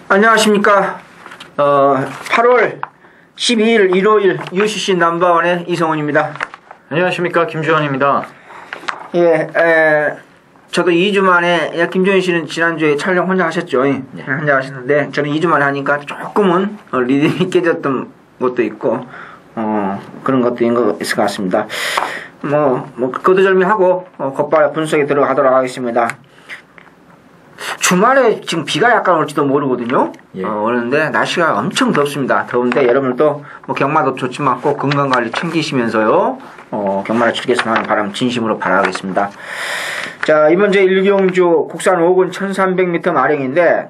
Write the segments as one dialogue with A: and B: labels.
A: 안녕하십니까. 8월 12일 일요일 UCC 넘버원의 이성훈입니다.
B: 안녕하십니까. 김주환입니다.
A: 예, 저도 2주 만에, 김주현 씨는 지난주에 촬영 혼자 하셨죠? 네. 혼자 하셨는데, 저는 2주 만에 하니까 조금은 리듬이 깨졌던 것도 있고, 그런 것도 있을 것 같습니다. 거두절미하고, 곧바로 분석에 들어가도록 하겠습니다. 주말에 지금 비가 약간 올지도 모르거든요.
B: 예.
A: 오는데 날씨가 엄청 덥습니다. 더운데 여러분들도 경마도 좋지만 꼭 건강관리 챙기시면서요. 경마를 즐겼으면 하는 바람 진심으로 바라겠습니다. 자, 이번 제 일경주 국산 5군 1300m 마령인데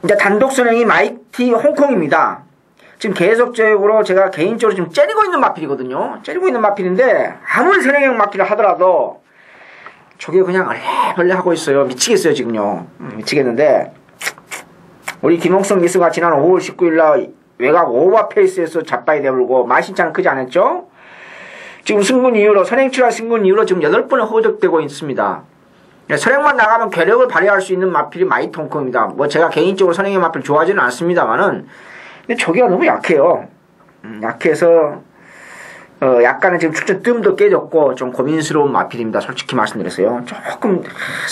A: 이제 단독 선행이 마이티 홍콩입니다. 지금 계속적으로 제가 개인적으로 지금 째리고 있는 마필이거든요. 째리고 있는 마필인데 아무리 선행형 마필을 하더라도 저게 그냥 얼레벌레 하고 있어요. 미치겠어요 지금요. 미치겠는데 우리 김홍성 미수가 지난 5월 19일날 외곽 오버페이스에서 잡바이 내불고 마신차는 크지 않았죠? 지금 승군 이후로 선행출하 승군 이후로 지금 8번을 허적되고 있습니다. 선행만 나가면 괴력을 발휘할 수 있는 마필이 마이티 홍콩입니다. 제가 개인적으로 선행형 마필 좋아하지는 않습니다만은 근데 저기가 너무 약해요. 약해서 약간은 지금 출전 뜸도 깨졌고 좀 고민스러운 마필입니다. 솔직히 말씀드렸어요. 조금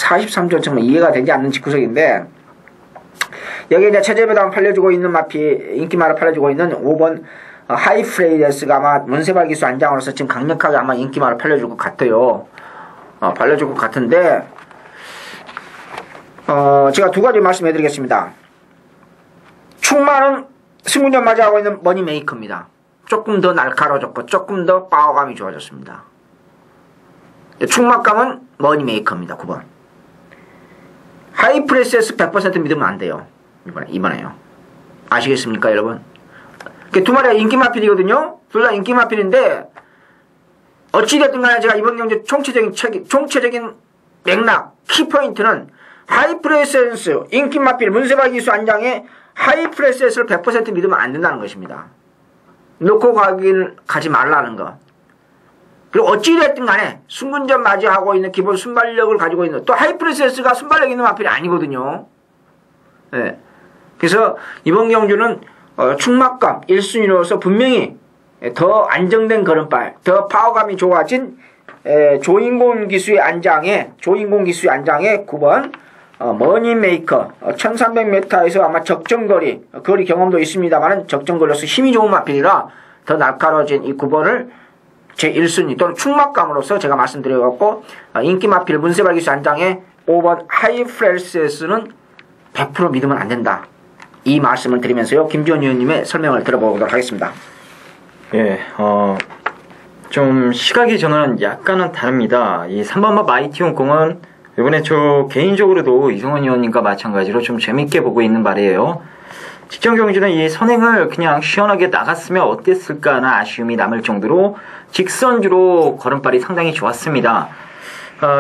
A: 43점 정말 이해가 되지 않는 직구석인데 여기 이제 체제배당 팔려주고 있는 마필 인기마를 팔려주고 있는 5번 하이프레이데스가 아마 문세발 기수 안장으로서 지금 강력하게 아마 인기마를 팔려줄 것 같아요. 팔려줄 것 같은데 제가 두 가지 말씀해드리겠습니다. 충마는 승군전 맞이하고 있는 머니메이커입니다. 조금 더 날카로워졌고 조금 더 파워감이 좋아졌습니다. 충막감은 머니메이커입니다. 9번 하이프레스에서 100% 믿으면 안 돼요. 이번에요. 아시겠습니까 여러분? 두 마리가 인기마필이거든요. 둘 다 인기마필인데 어찌됐든 간에 제가 이번 경제 총체적인 맥락 키포인트는 하이프레스에서 인기마필 문세발 기수 안장에 하이프레스에서를 100% 믿으면 안 된다는 것입니다. 놓고 가지 말라는 것. 그리고 어찌됐든 간에 승군전 맞이하고 있는 기본 순발력을 가지고 있는 또 하이프레스가 순발력 있는 마필이 아니거든요. 네. 그래서 이번 경주는 충막감 1순위로서 분명히 더 안정된 걸음발, 더 파워감이 좋아진 조인공 기수의 안장에 9번 머니메이커 1300m에서 아마 적정거리 거리 경험도 있습니다만 적정거리로서 힘이 좋은 마필이라 더 날카로워진 이 9번을 제 1순위 또는 충막감으로서 제가 말씀드려갖고 인기 마필 문세발 기수 안장에 5번 하이프레스에서는 100% 믿으면 안 된다. 이 말씀을 드리면서요. 김지원 의원님의 설명을 들어보도록 하겠습니다.
B: 예, 좀 시각이 저는 약간은 다릅니다. 이 3번마 마이티 홍콩은 이번에 저 개인적으로도 이성훈 의원님과 마찬가지로 좀 재밌게 보고 있는 말이에요. 직전 경주는 이 선행을 그냥 시원하게 나갔으면 어땠을까 하는 아쉬움이 남을 정도로 직선주로 걸음발이 상당히 좋았습니다.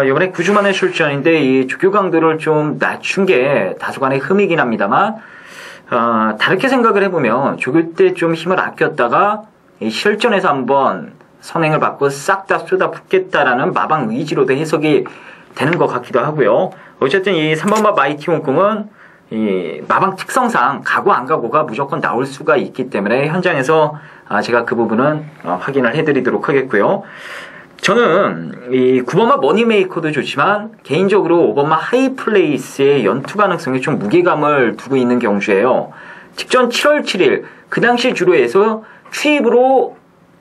B: 이번에 9주 만에 출전인데 이 조교 강도를 좀 낮춘 게 다소간의 흠이긴 합니다만 다르게 생각을 해보면 조교 때 좀 힘을 아꼈다가 이 실전에서 한번 선행을 받고 싹 다 쏟아붓겠다라는 마방 의지로도 해석이 되는 것 같기도 하고요. 어쨌든 이 3번마 마이티 홍콩은 이 마방 특성상 가고 안 가고가 무조건 나올 수가 있기 때문에 현장에서 제가 그 부분은 확인을 해드리도록 하겠고요. 저는 이 9번마 머니메이커도 좋지만 개인적으로 5번마 하이플레이스의 연투 가능성에 좀 무게감을 두고 있는 경주예요. 직전 7월 7일 그 당시 주로에서 추입으로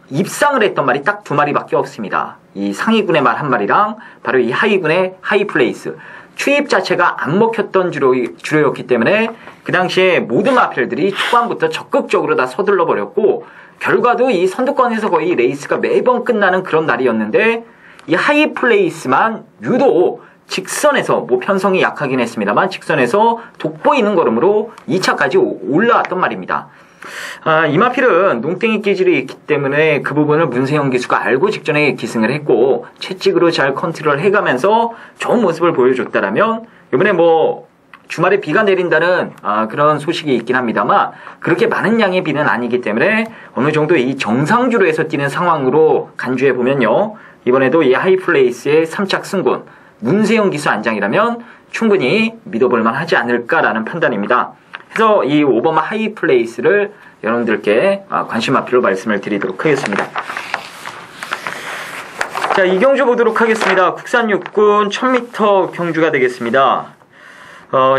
B: 입상을 했던 말이 딱 2마리밖에 없습니다. 이 상위군의 말 1마리랑 바로 이 하위군의 하이플레이스. 추입 자체가 안 먹혔던 주로였기 때문에 그 당시에 모든 마필들이 초반부터 적극적으로 다 서둘러 버렸고 결과도 이 선두권에서 거의 레이스가 매번 끝나는 그런 날이었는데 이 하이플레이스만 유독 직선에서 편성이 약하긴 했습니다만 직선에서 돋보이는 걸음으로 2차까지 올라왔던 말입니다. 이 마필은 농땡이 기질이 있기 때문에 그 부분을 문세영 기수가 알고 직전에 기승을 했고 채찍으로 잘 컨트롤 해가면서 좋은 모습을 보여줬다라면 이번에 주말에 비가 내린다는 그런 소식이 있긴 합니다만 그렇게 많은 양의 비는 아니기 때문에 어느 정도 이 정상주로에서 뛰는 상황으로 간주해 보면요 이번에도 이 하이플레이스의 3착 승군 문세영 기수 안장이라면 충분히 믿어볼 만하지 않을까라는 판단입니다. 그래서 이 오버마 하이플레이스를 여러분들께 관심 앞으로 말씀을 드리도록 하겠습니다. 자, 이 경주 보도록 하겠습니다. 국산 육군 1000m 경주가 되겠습니다.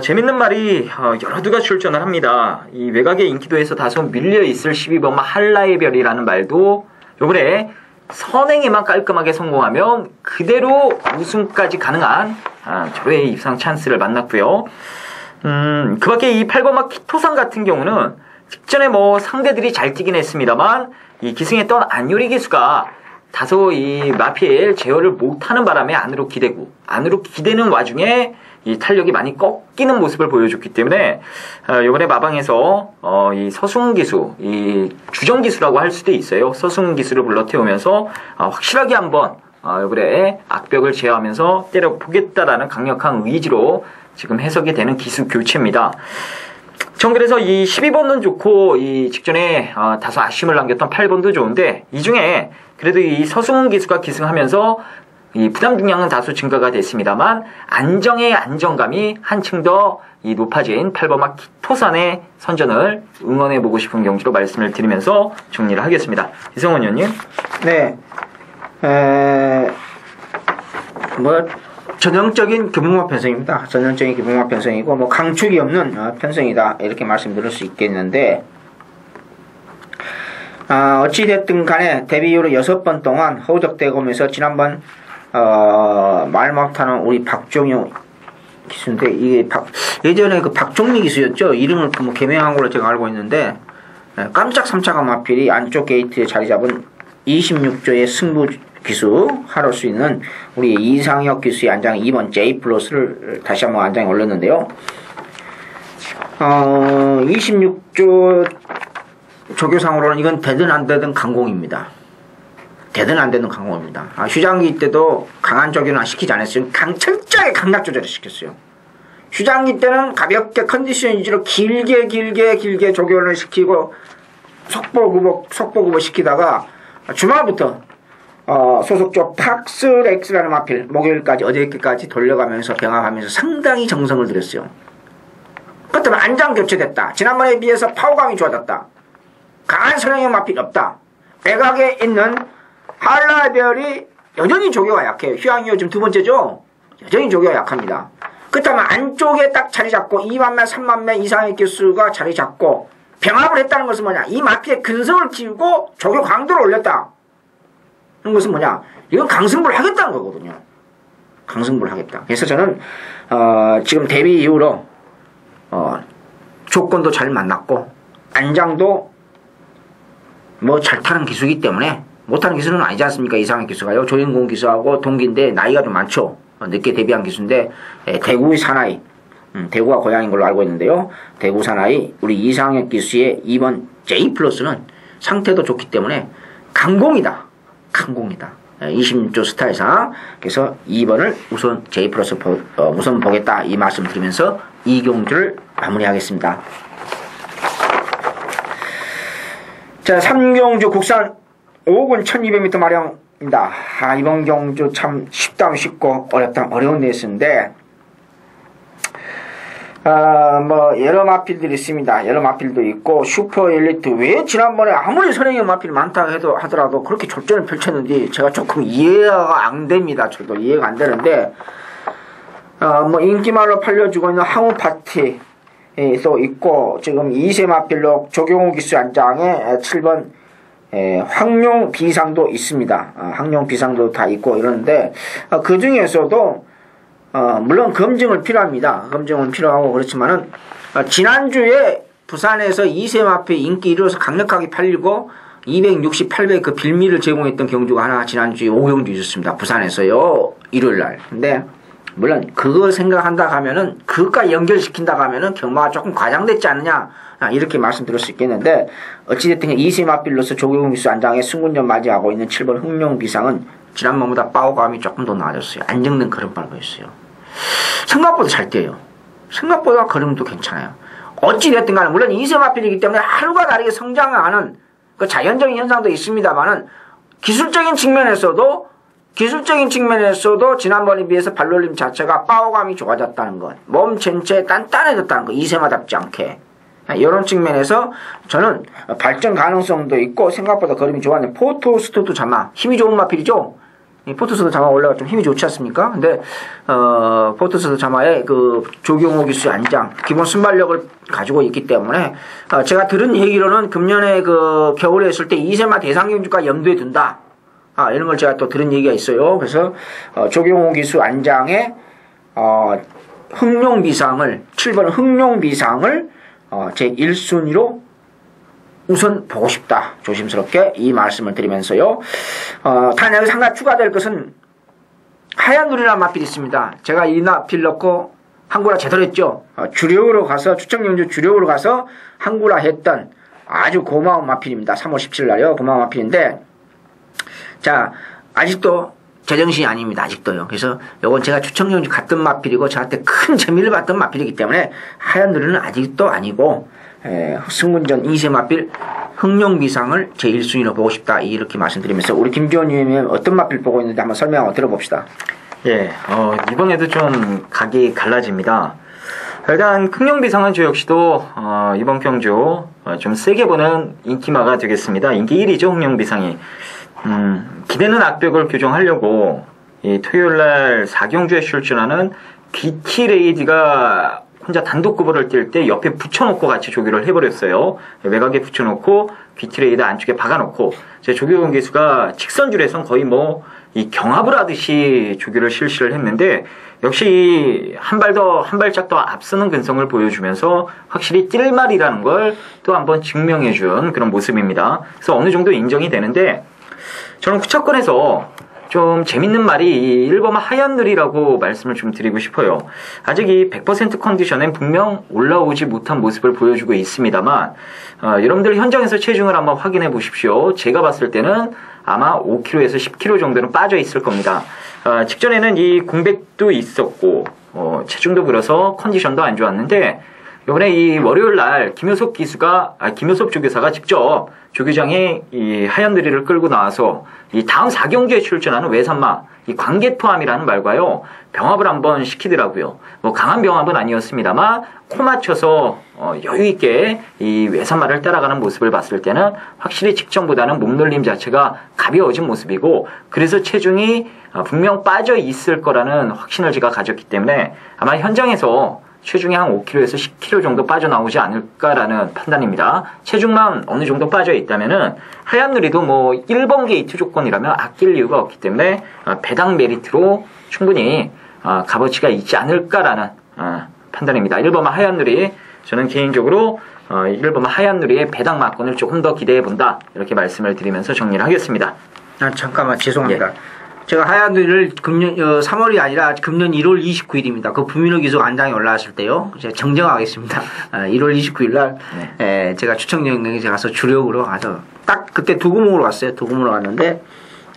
B: 재밌는 말이 여러 두가 출전을 합니다. 이 외곽의 인기도에서 다소 밀려있을 12번마 한라의 별이라는 말도 요번에 선행에만 깔끔하게 성공하면 그대로 우승까지 가능한 절호의 입상 찬스를 만났고요. 그 밖에 이 8번마 키토산 같은 경우는 직전에 상대들이 잘 뛰긴 했습니다만 이 기승했던 안요리 기수가 다소 이 마피엘 제어를 못하는 바람에 안으로 기대는 와중에 이 탄력이 많이 꺾이는 모습을 보여줬기 때문에 이번에 마방에서 이 서승훈 기수, 이 주정 기수라고 할 수도 있어요. 서승훈 기수를 불러 태우면서 확실하게 한번 이번에 악벽을 제어하면서 때려보겠다라는 강력한 의지로 지금 해석이 되는 기수 교체입니다. 전 그래서 이 12번은 좋고 이 직전에 다소 아쉬움을 남겼던 8번도 좋은데 이 중에 그래도 이 서승훈 기수가 기승하면서 이 부담 중량은 다소 증가가 됐습니다만 안정의 안정감이 한층 더 이 높아진 8번마 키토산의 선전을 응원해보고 싶은 경주로 말씀을 드리면서 정리를 하겠습니다. 이성원 의원님.
A: 네. 전형적인 교북마 편성입니다. 전형적인 교북마 편성이고 강축이 없는 편성이다 이렇게 말씀드릴 수 있겠는데 어찌됐든 간에 데뷔 이후로 6번 동안 허우적대검에서 지난번 말 못하는 우리 박종효 기수인데 이게 예전에 그 박종미 기수였죠. 이름을 개명한 걸로 제가 알고 있는데 깜짝 3차가 마필이 안쪽 게이트에 자리 잡은 26조의 승부 기수 하럴 수 있는 우리 이상혁 기수의 안장 2번 J 플러스를 다시 한번 안장에 올렸는데요. 26조 조교상으로는 이건 되든 안 되든 강공입니다. 되든 안 되든 강공입니다. 휴장기 때도 강한 조교는 시키지 않았어요. 철저하게 강약 조절을 시켰어요. 휴장기 때는 가볍게 컨디션 유지로 길게 조교를 시키고 속보구보 시키다가 주말부터 소속조 팍스렉스라는 마필 목요일까지 어저께까지 돌려가면서 병합하면서 상당히 정성을 들였어요. 그렇다면 안장 교체됐다. 지난번에 비해서 파워감이 좋아졌다. 강한 선행형 마필이 없다. 외곽에 있는 한라별이 여전히 조교가 약해요. 휴양이요 지금 2번째죠. 여전히 조교가 약합니다. 그렇다면 안쪽에 딱 자리 잡고 2만매 3만매 이상의 기수가 자리 잡고 병합을 했다는 것은 뭐냐, 이 마피의 근성을 키우고 조교 강도를 올렸다. 그런 것은 뭐냐, 이건 강승부를 하겠다는 거거든요. 강승부를 하겠다. 그래서 저는 지금 데뷔 이후로 조건도 잘 만났고 안장도 잘 타는 기수이기 때문에 못하는 기수는 아니지 않습니까? 이상의 기수가요. 조인공 기수하고 동기인데 나이가 좀 많죠. 늦게 데뷔한 기수인데 대구의 사나이, 대구가 고향인 걸로 알고 있는데요. 대구 사나이 우리 이상혁 기수의 2번 J 플러스는 상태도 좋기 때문에 강공이다. 26조 스타일상. 그래서 2번을 우선 J 플러스 우선 보겠다 이 말씀 드리면서 이 경주를 마무리하겠습니다. 자, 3경주 국산 5군 1200m 마령입니다. 이번 경주 참 쉽다면 쉽고 어렵다면 어려운 레이스인데 여러 마필들이 있습니다. 여러 마필도 있고 슈퍼 엘리트 왜 지난번에 아무리 선행형 마필이 많다 하더라도 그렇게 졸전을 펼쳤는지 제가 조금 이해가 안 됩니다. 저도 이해가 안 되는데 인기말로 팔려주고 있는 항우 파티 또 있고 지금 2세 마필로 조경호 기수 안장에 7번 황룡 비상도 있습니다. 황룡 비상도 다 있고 이러는데 그 중에서도 물론 검증은 필요합니다. 검증은 필요하고 그렇지만은 지난주에 부산에서 2세 마필 인기 이루어서 강력하게 팔리고 260, 800 그 빌미를 제공했던 경주가 하나 지난주에 5경주 있었습니다. 부산에서요. 일요일날. 근데 물론 그걸 생각한다 하면은 그것과 연결시킨다 하면은 경마가 조금 과장됐지 않느냐 이렇게 말씀드릴 수 있겠는데 어찌됐든 2세 마필로서 조경호 기수 안장에 승군전 맞이하고 있는 7번 흥룡 비상은 지난번보다 파워감이 조금 더 나아졌어요. 안정된 걸음발 보였어요. 생각보다 잘 뛰어요. 생각보다 걸음도 괜찮아요. 어찌됐든 간에 물론 2세 마필이기 때문에 하루가 다르게 성장하는 그 자연적인 현상도 있습니다만은 기술적인 측면에서도 기술적인 측면에서도 지난번에 비해서 발놀림 자체가 파워감이 좋아졌다는 것, 몸 전체에 단단해졌다는 것, 이세마답지 않게. 이런 측면에서 저는 발전 가능성도 있고 생각보다 그림이 좋았는데, 포토스트도 자마 힘이 좋은 마필이죠. 이 포토스트 자마 원래가 좀 힘이 좋지 않습니까? 근데 포토스트 자마의 그 조경호 기수 안장 기본 순발력을 가지고 있기 때문에 제가 들은 얘기로는 금년에 그 겨울에 했을 때 이세마 대상경주가 염두에 둔다. 이런 걸 제가 또 들은 얘기가 있어요. 그래서 조경호 기수 안장의 흥룡비상을 7번 흥룡비상을 제 1순위로 우선 보고 싶다. 조심스럽게 이 말씀을 드리면서요. 단 여기서 한 가지 추가될 것은 하얀 눈이라는 마필이 있습니다. 제가 이 마필 넣고 한구라 제대로 했죠. 주력으로 가서 추천경주 주력으로 가서 한구라 했던 아주 고마운 마필입니다. 3월 17일 날요. 고마운 마필인데 자 아직도 제정신이 아닙니다. 아직도요. 그래서 요건 제가 추천경주 갔던 마필이고 저한테 큰 재미를 봤던 마필이기 때문에 하얀 누리는 아직도 아니고 승문전 2세 마필 흥룡비상을 제 1순위로 보고 싶다. 이렇게 말씀드리면서 우리 김지원님이 어떤 마필 보고 있는지 한번 설명 한번 들어봅시다.
B: 예, 이번에도 좀 각이 갈라집니다. 일단 흥룡비상은 저 역시도 이번 경주 좀 세게 보는 인기마가 되겠습니다. 인기 1위죠. 흥룡비상이. 기대는 악벽을 교정하려고 이 토요일날 4경주에 출전하는 BT레이디가 혼자 단독 구보를 뛸 때 옆에 붙여놓고 같이 조교를 해버렸어요. 외곽에 붙여놓고 BT레이디 안쪽에 박아놓고 제 조교 기수가 직선줄에선 거의 뭐 이 경합을 하듯이 조교를 실시를 했는데 역시 한 발짝 더 앞서는 근성을 보여주면서 확실히 뛸말이라는 걸 또 한번 증명해준 그런 모습입니다. 그래서 어느 정도 인정이 되는데 저는 후차권에서 좀 재밌는 말이 1번 하얀 늘이라고 말씀을 좀 드리고 싶어요. 아직 이 100% 컨디션엔 분명 올라오지 못한 모습을 보여주고 있습니다만 여러분들 현장에서 체중을 한번 확인해 보십시오. 제가 봤을 때는 아마 5kg에서 10kg 정도는 빠져 있을 겁니다. 직전에는 이 공백도 있었고 체중도 그래서 컨디션도 안 좋았는데 이번에 이 월요일 날 김효섭 조교사가 직접 조교장에 이 하얀 느리를 끌고 나와서 이 다음 4경기에 출전하는 외산마 이 관계포함이라는 말과요 병합을 한번 시키더라고요. 뭐 강한 병합은 아니었습니다만 코 맞춰서 여유 있게 이 외산마를 따라가는 모습을 봤을 때는 확실히 직전보다는 몸놀림 자체가 가벼워진 모습이고 그래서 체중이 분명 빠져 있을 거라는 확신을 제가 가졌기 때문에 아마 현장에서 체중이 한 5kg에서 10kg 정도 빠져나오지 않을까라는 판단입니다. 체중만 어느 정도 빠져 있다면은 하얀 누리도 뭐 1번 게이트 조건이라면 아낄 이유가 없기 때문에 배당 메리트로 충분히 값어치가 있지 않을까라는 판단입니다. 1번 하얀 누리 저는 개인적으로 1번 하얀 누리의 배당 막권을 조금 더 기대해 본다 이렇게 말씀을 드리면서 정리를 하겠습니다.
A: 잠깐만 죄송합니다.
B: 예.
A: 제가 하얀 누리를 금년 3월이 아니라 금년 1월 29일입니다. 그 부민호 기수 안장에 올라왔을 때요. 제가 정정하겠습니다. 1월 29일 날 제가 추천경기에 가서 주력으로 가서 딱 그때 두 구멍으로 갔어요. 두 구멍으로 갔는데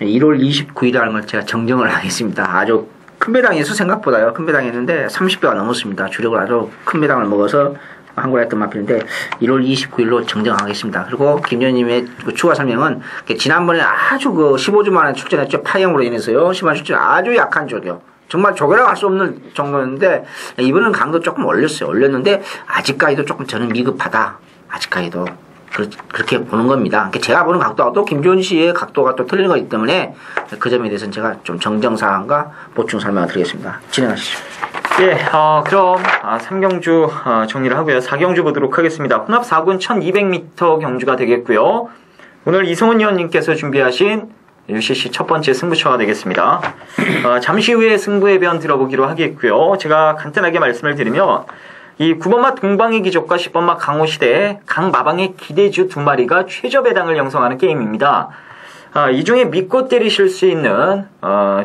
A: 1월 29일이라는 걸 제가 정정을 하겠습니다. 아주 큰 배당에서 생각보다요. 큰 배당이었는데 30배가 넘었습니다. 주력을 아주 큰 배당을 먹어서 한국에 했던 마필인데 1월 29일로 정정하겠습니다. 그리고 김전님의 그 추가 설명은 지난번에 아주 그 15주 만에 출전했죠. 파형으로 인해서요. 심한 출전 아주 약한 조교. 정말 조교라고 할 수 없는 정도였는데 이번은 강도 조금 올렸어요. 올렸는데 아직까지도 조금 저는 미흡하다. 아직까지도 그렇게 보는 겁니다. 그러니까 제가 보는 각도하고 또 김조은 씨의 각도가 또 틀린 거기 때문에 그 점에 대해서는 제가 좀 정정사항과 보충 설명을 드리겠습니다. 진행하시죠.
B: 예, 그럼 3경주 정리를 하고요. 4경주 보도록 하겠습니다. 혼합 4군 1200m 경주가 되겠고요. 오늘 이성훈 위원님께서 준비하신 UCC 첫 번째 승부처가 되겠습니다. 잠시 후에 승부의 변 들어보기로 하겠고요. 제가 간단하게 말씀을 드리면 이 9번마 동방의 기적과 10번마 강호시대 강마방의 기대주 두 마리가 최저 배당을 형성하는 게임입니다. 이 중에 믿고 때리실 수 있는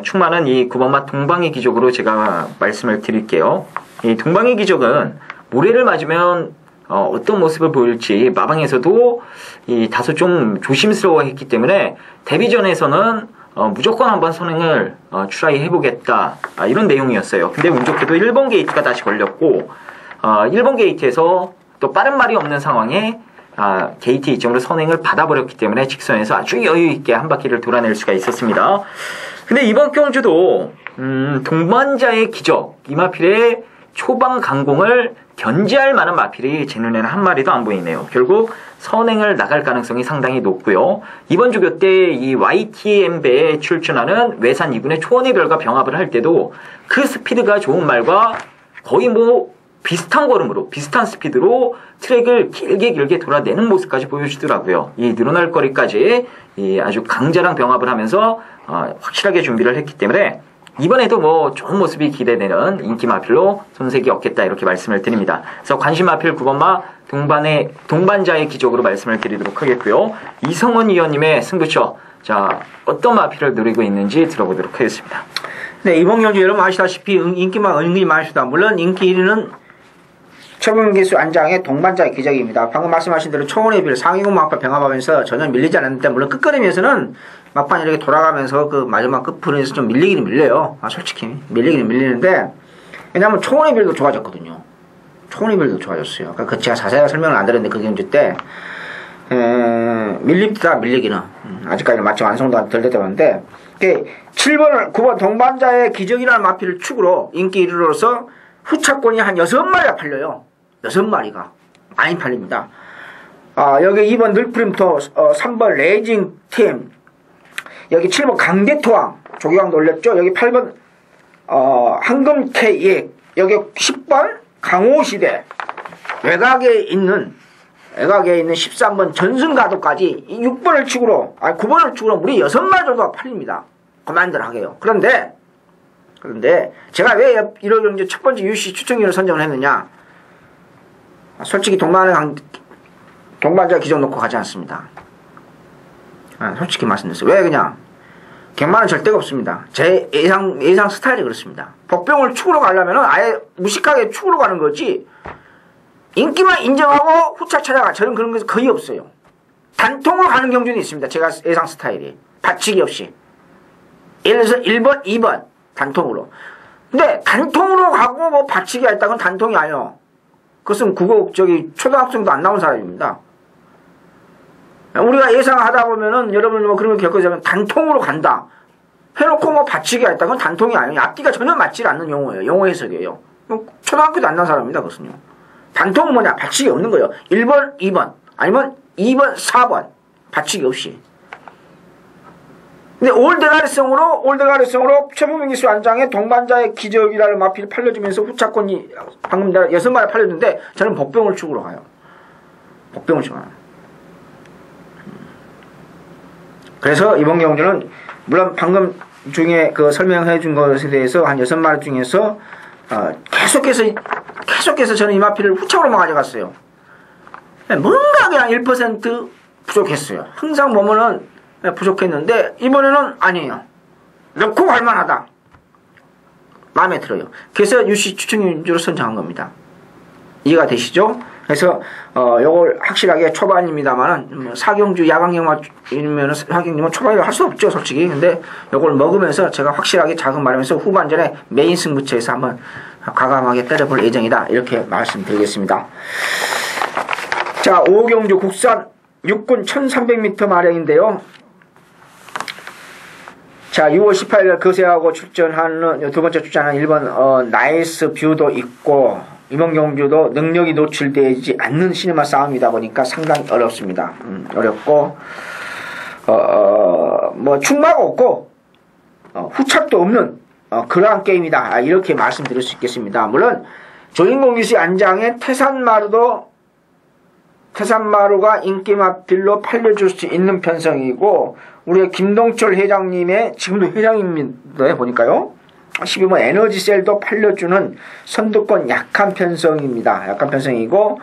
B: 충만한 이 9번마 동방의 기적으로 제가 말씀을 드릴게요. 이 동방의 기적은 모래를 맞으면 어떤 모습을 보일지 마방에서도 이 다소 좀 조심스러워했기 때문에 데뷔전에서는 무조건 한번 선행을 트라이 해보겠다 이런 내용이었어요. 근데 운 좋게도 1번 게이트가 다시 걸렸고 1번 게이트에서 또 빠른 말이 없는 상황에 게이트 이점으로 선행을 받아버렸기 때문에 직선에서 아주 여유있게 한 바퀴를 돌아낼 수가 있었습니다. 근데 이번 경주도 동반자의 기적 이마필의 초반 강공을 견제할 만한 마필이 제 눈에는 한 마리도 안 보이네요. 결국 선행을 나갈 가능성이 상당히 높고요. 이번 주교 때 이 YTM배에 출전하는 외산 2군의 초원의 별과 병합을 할 때도 그 스피드가 좋은 말과 거의 뭐 비슷한 걸음으로 비슷한 스피드로 트랙을 길게 돌아내는 모습까지 보여주더라고요. 이 늘어날 거리까지 이 아주 강자랑 병합을 하면서 확실하게 준비를 했기 때문에 이번에도 뭐 좋은 모습이 기대되는 인기 마필로 손색이 없겠다 이렇게 말씀을 드립니다. 그래서 관심 마필 9번마 동반자의 기적으로 말씀을 드리도록 하겠고요. 이성원 위원님의 승부처 자 어떤 마필을 노리고 있는지 들어보도록 하겠습니다.
A: 네, 이번 경주 여러분 아시다시피 인기만 은근히 많습니다. 물론 인기 1위는 최범기수 안장의 동반자의 기적입니다. 방금 말씀하신 대로 초원의 빌 상위군 막판 병합하면서 전혀 밀리지 않았는데 물론 끝걸음에서는 막판 이렇게 돌아가면서 그 마지막 끝부분에서 좀 밀리기는 밀려요. 솔직히 밀리기는 밀리는데 왜냐하면 초원의 빌도 좋아졌거든요. 초원의 빌도 좋아졌어요. 그러니까 제가 자세하게 설명을 안 드렸는데 그 경주 때 밀립니다. 밀리기는 아직까지는 마치 완성도 덜 됐다는데 7번 9번 동반자의 기적이라는 마필을 축으로 인기 1위로서 후차권이 한 6마리가 팔려요. 6마리가 많이 팔립니다. 여기 2번 늘프림토 3번 레이징팀 여기 7번 강대토왕 조기왕도 올렸죠. 여기 8번 황금케이액 여기 10번 강호시대 외곽에 있는 13번 전승가도까지 6번을 축으로 9번을 축으로 무려 6마리 정도가 팔립니다. 그만들하게요. 그런데 제가 왜 1월 경주 첫 번째 UC 추천기를 선정을 했느냐? 솔직히 동반자 기적 놓고 가지 않습니다. 솔직히 말씀드렸어요. 왜 그냥 갱마는 절대가 없습니다. 제 예상 스타일이 그렇습니다. 복병을 축으로 가려면 아예 무식하게 축으로 가는 거지 인기만 인정하고 후차 찾아가. 저는 그런 게 거의 없어요. 단통으로 가는 경주는 있습니다. 제가 예상 스타일이 받치기 없이 예를 들어서 1번, 2번 단통으로. 근데 단통으로 가고 뭐 받치기 했다는 건 단통이 아니요. 그것은 초등학생도 안 나온 사람입니다. 우리가 예상하다 보면은 여러분 뭐 그런 걸 겪어보면 단통으로 간다. 해놓고 뭐 받치기 했다는 건 단통이 아니에요. 앞뒤가 전혀 맞지 않는 용어예요. 용어 해석이에요. 초등학교도 안 나온 사람입니다. 그것은요. 단통은 뭐냐? 받치기 없는 거예요. 1번, 2번 아니면 2번, 4번 받치기 없이. 근데 올드가리성으로 최부민기수 안장의 동반자의 기적이라는 마필을 팔려주면서 후차권이 방금 내가 6마리 팔렸는데 저는 복병을 축으로 가요. 복병을 축으로 가요. 그래서 이번 경주는 물론 방금 중에 그 설명해 준 것에 대해서 한 6마리 중에서 계속해서 저는 이 마필을 후차로만 가져갔어요. 뭔가 그냥 1% 부족했어요. 항상 보면은 부족했는데 이번에는 아니에요. 넣고 갈만하다. 마음에 들어요. 그래서 UC 추천인주로 선정한 겁니다. 이해가 되시죠? 그래서 요걸 확실하게 초반입니다만은 사경주 야광영화이면 사경님은 초반이라 할 수 없죠, 솔직히. 근데 요걸 먹으면서 제가 확실하게 작은 말하면서 후반전에 메인 승부처에서 한번 과감하게 때려볼 예정이다. 이렇게 말씀드리겠습니다. 자, 5경주 국산 육군 1300m 마량인데요. 자, 6월 18일 거세하고 출전하는 두 번째 출전하는 1번 나이스 뷰도 있고 이번 경주도 능력이 노출되지 않는 시네마 싸움이다 보니까 상당히 어렵습니다. 어렵고 뭐 충마가 없고 후착도 없는 그러한 게임이다. 이렇게 말씀드릴 수 있겠습니다. 물론 조인공기수 안장의 태산마루가 인기마필로 팔려줄 수 있는 편성이고 우리 김동철 회장님의 지금도 회장입니다. 보니까요. 12번 에너지셀도 팔려주는 선두권 약한 편성입니다. 약한 편성이고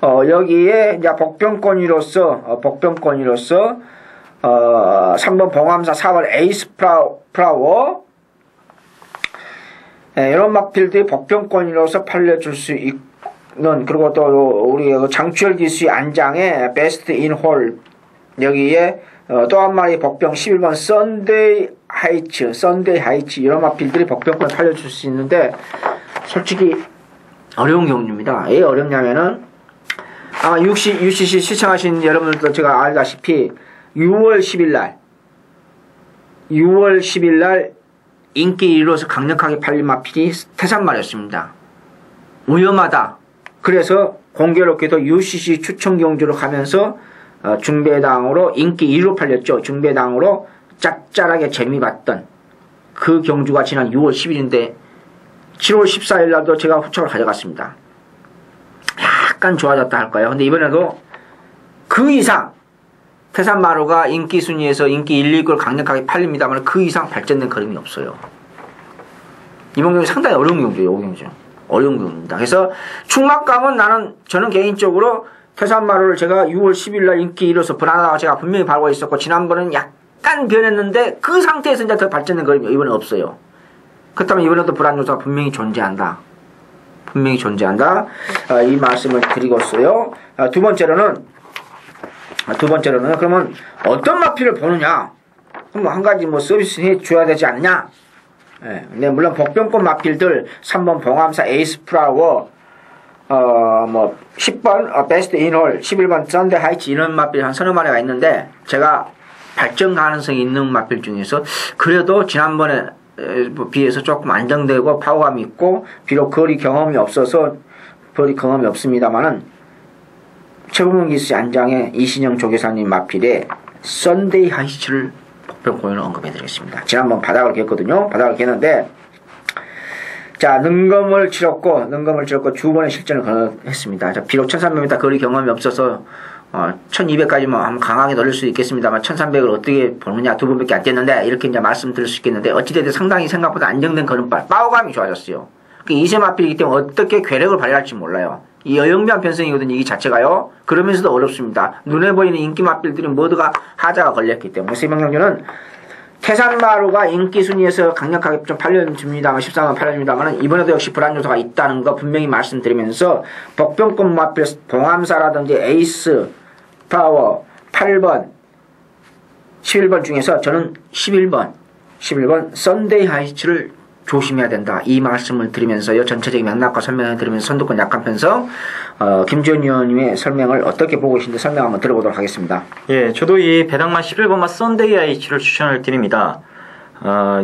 A: 여기에 이제 복병권이로서 3번 봉암사 4번 에이스 프라워 이런 마필들이 복병권이로서 팔려줄 수 있는 그리고 또 우리 장추열 기수의 안장의 베스트 인홀 여기에 또 한 마리 복병 11번 썬데이 하이츠 이런 마필들이 복병권 팔려줄 수 있는데 솔직히 어려운 경주입니다. 왜 어렵냐면은 아마 UCC 시청하신 여러분들도 제가 알다시피 6월 10일 날 6월 10일 날 인기 1위로서 강력하게 팔린 마필이 태산말이었습니다. 위험하다. 그래서 공교롭게도 UCC 추천 경주로 가면서 중배당으로 인기 1위로 팔렸죠. 중배당으로 짭짤하게 재미봤던 그 경주가 지난 6월 10일인데 7월 14일 날도 제가 후척을 가져갔습니다. 약간 좋아졌다 할까요? 근데 이번에도 그 이상 태산마루가 인기 순위에서 인기 1, 2를 강력하게 팔립니다만 그 이상 발전된 그림이 없어요. 이번 경기 상당히 어려운 경주예요. 어려운 경주입니다. 그래서 충막감은 저는 개인적으로 태산마루를 제가 6월 10일 날 인기 1위로서 불안하다고 제가 분명히 발고 있었고 지난번은 약간 변했는데 그 상태에서 이제 더 발전된 그림이 이번에 없어요. 그렇다면 이번에도 불안 요소가 분명히 존재한다. 이 말씀을 드리고있어요. 두 번째로는 그러면 어떤 마필을 보느냐? 한 가지 서비스 해줘야 되지 않냐? 예, 근데 물론 복병권 마필들 3번 봉암사 에이스 프라워 10번 베스트 인홀 11번 썬데 하이츠 이런 마필 한 서너 마리가 있는데 제가 발전 가능성이 있는 마필 중에서 그래도 지난번에 비해서 조금 안정되고 파워감이 있고 비록 거리 경험이 없습니다만은 최고문 기수 안장의 이신영 조교사님 마필에 썬데이 하이츠를 복병권으로 언급해드리겠습니다. 지난번 바닥을 깼거든요. 바닥을 깼는데 자 능검을 치렀고 두 번의 실전을 했습니다. 자, 비록 1300m 거리 경험이 없어서 1200까지만 한번 강하게 돌릴 수 있겠습니다만 1300을 어떻게 보느냐 두 번밖에 안 됐는데 이렇게 이제 말씀드릴 수 있겠는데 어찌됐든 상당히 생각보다 안정된 걸음발 파워감이 좋아졌어요. 2세 마필이기 때문에 어떻게 괴력을 발휘할지 몰라요. 이 여영비한 편성이거든요. 이 자체가요. 그러면서도 어렵습니다. 눈에 보이는 인기 마필들이 모두가 하자가 걸렸기 때문에 그래서 이번 경주는 태산마루가 인기 순위에서 강력하게 좀 팔려줍니다만 14만 팔려줍니다만 이번에도 역시 불안 요소가 있다는 거 분명히 말씀드리면서 복병권 마필 봉암사라든지 에이스 파워 8번 11번 중에서 저는 11번 썬데이 하이츠를 조심해야 된다. 이 말씀을 드리면서요. 전체적인 맥락과 설명을 드리면서 선두권 약한 편성 김지원 의원님의 설명을 어떻게 보고 계신지 설명 한번 들어보도록 하겠습니다.
B: 예, 저도 이 배당마 11번마 썬데이 하이츠를 추천을 드립니다.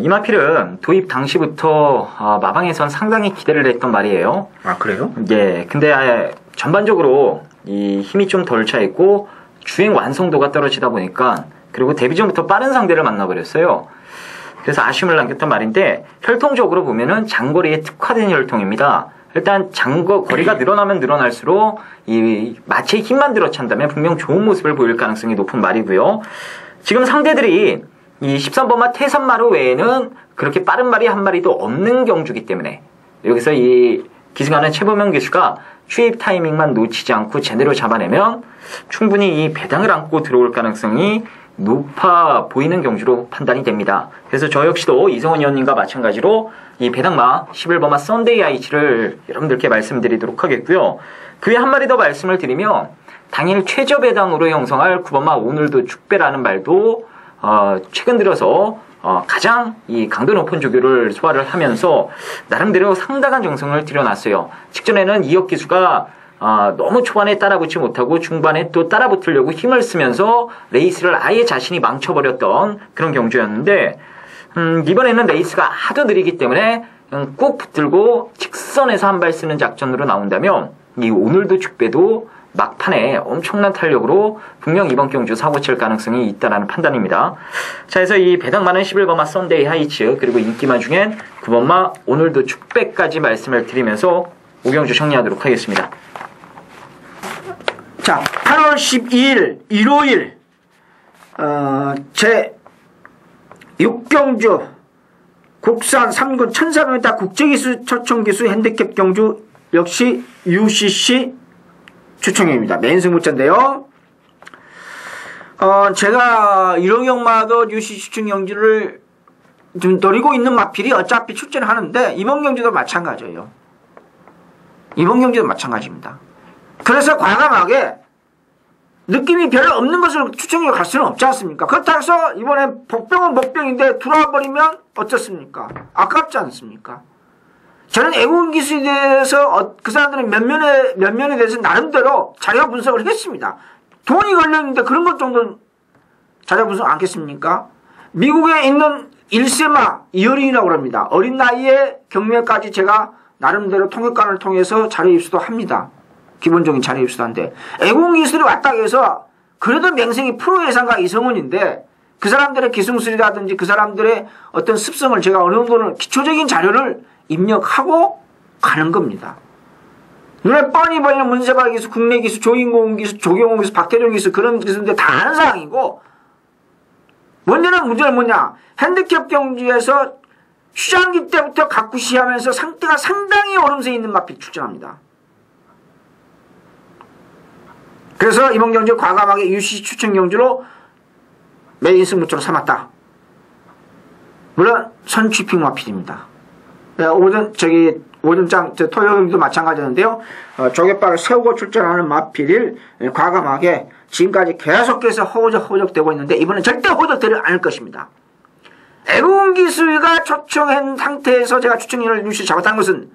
B: 이 마필은 도입 당시부터 마방에선 상당히 기대를 했던 말이에요.
A: 아 그래요?
B: 예, 근데 전반적으로 이 힘이 좀 덜 차 있고 주행 완성도가 떨어지다 보니까 그리고 데뷔 전부터 빠른 상대를 만나버렸어요. 그래서 아쉬움을 남겼던 말인데 혈통적으로 보면은 장거리에 특화된 혈통입니다. 일단 거리가 늘어나면 늘어날수록 이 마체의 힘만 들어찬다면 분명 좋은 모습을 보일 가능성이 높은 말이고요. 지금 상대들이 이 13번마 태산마루 외에는 그렇게 빠른 말이 한 마리도 없는 경주기 때문에 여기서 이 기승하는 최범영 기수가 추입 타이밍만 놓치지 않고 제대로 잡아내면 충분히 이 배당을 안고 들어올 가능성이 높아 보이는 경주로 판단이 됩니다. 그래서 저 역시도 이성원 의원님과 마찬가지로 이 배당마 11번마 썬데이 하이츠를 여러분들께 말씀드리도록 하겠고요. 그 외 한 마리 더 말씀을 드리면 당일 최저 배당으로 형성할 9번마 오늘도 축배라는 말도 최근 들어서 가장 이 강도 높은 조교를 소화를 하면서 나름대로 상당한 정성을 들여놨어요. 직전에는 이혁 기수가 너무 초반에 따라붙지 못하고 중반에 또 따라붙으려고 힘을 쓰면서 레이스를 아예 자신이 망쳐버렸던 그런 경주였는데 이번에는 레이스가 하도 느리기 때문에 꾹 붙들고 직선에서 한 발 쓰는 작전으로 나온다면 이 오늘도 축배도 막판에 엄청난 탄력으로 분명 이번 경주 사고칠 가능성이 있다는 판단입니다. 자, 그래서 이 배당마는 11번마 썬데이 하이츠 그리고 인기만 중엔 9번마 오늘도 축배까지 말씀을 드리면서 5경주 정리하도록 하겠습니다.
A: 자, 8월 12일 일요일 제 6경주 국산 3군 1400m 국제기수 초청기수 핸디캡 경주 역시 UCC 추천입니다. 메인 승부차인데요. 제가 일호경마도 UCC 추천 경주를 좀 노리고 있는 마필이 어차피 출전하는데 이번 경주도 마찬가지예요. 이번 경주도 마찬가지입니다. 그래서 과감하게 느낌이 별로 없는 것을 추천해 갈 수는 없지 않습니까? 그렇다고 해서 이번에 복병은 복병인데 들어와 버리면 어떻습니까? 아깝지 않습니까? 저는 애국인 기술에 대해서 그 사람들은 면면에 대해서 나름대로 자료 분석을 했습니다. 돈이 걸렸는데 그런 것 정도는 자료 분석 안 했겠습니까? 미국에 있는 1세마 이어린이라고 합니다. 어린 나이에 경매까지 제가 나름대로 통역관을 통해서 자료 입수도 합니다. 기본적인 자료 입수도 한데 애공기술이 왔다고 해서 그래도 맹생이 프로 예상가 이성훈인데 그 사람들의 기술이라든지 그 사람들의 어떤 습성을 제가 어느 정도는 기초적인 자료를 입력하고 가는 겁니다. 눈에 뻔히 보이는 문세발 기수, 국내 기수, 조인공 기수, 조경호 기수, 박태룡 기수 그런 기수인데 다 아는 상황이고 문제는 뭐냐? 핸디캡 경주에서 휴장기 때부터 각구시하면서 상태가 상당히 오름세에 있는 마필이 출전합니다. 그래서 이번 경주 과감하게 UCC 추천 경주로 메인 승부처로 삼았다. 물론 선취핑 마필입니다. 오전장 토요일도 마찬가지였는데요. 조개발을 세우고 출전하는 마필을 과감하게 지금까지 계속해서 허우적되고 있는데 이번엔 절대 허우적되지 않을 것입니다. 애공기수가 초청한 상태에서 제가 추천인을 유시 잡았다는 것은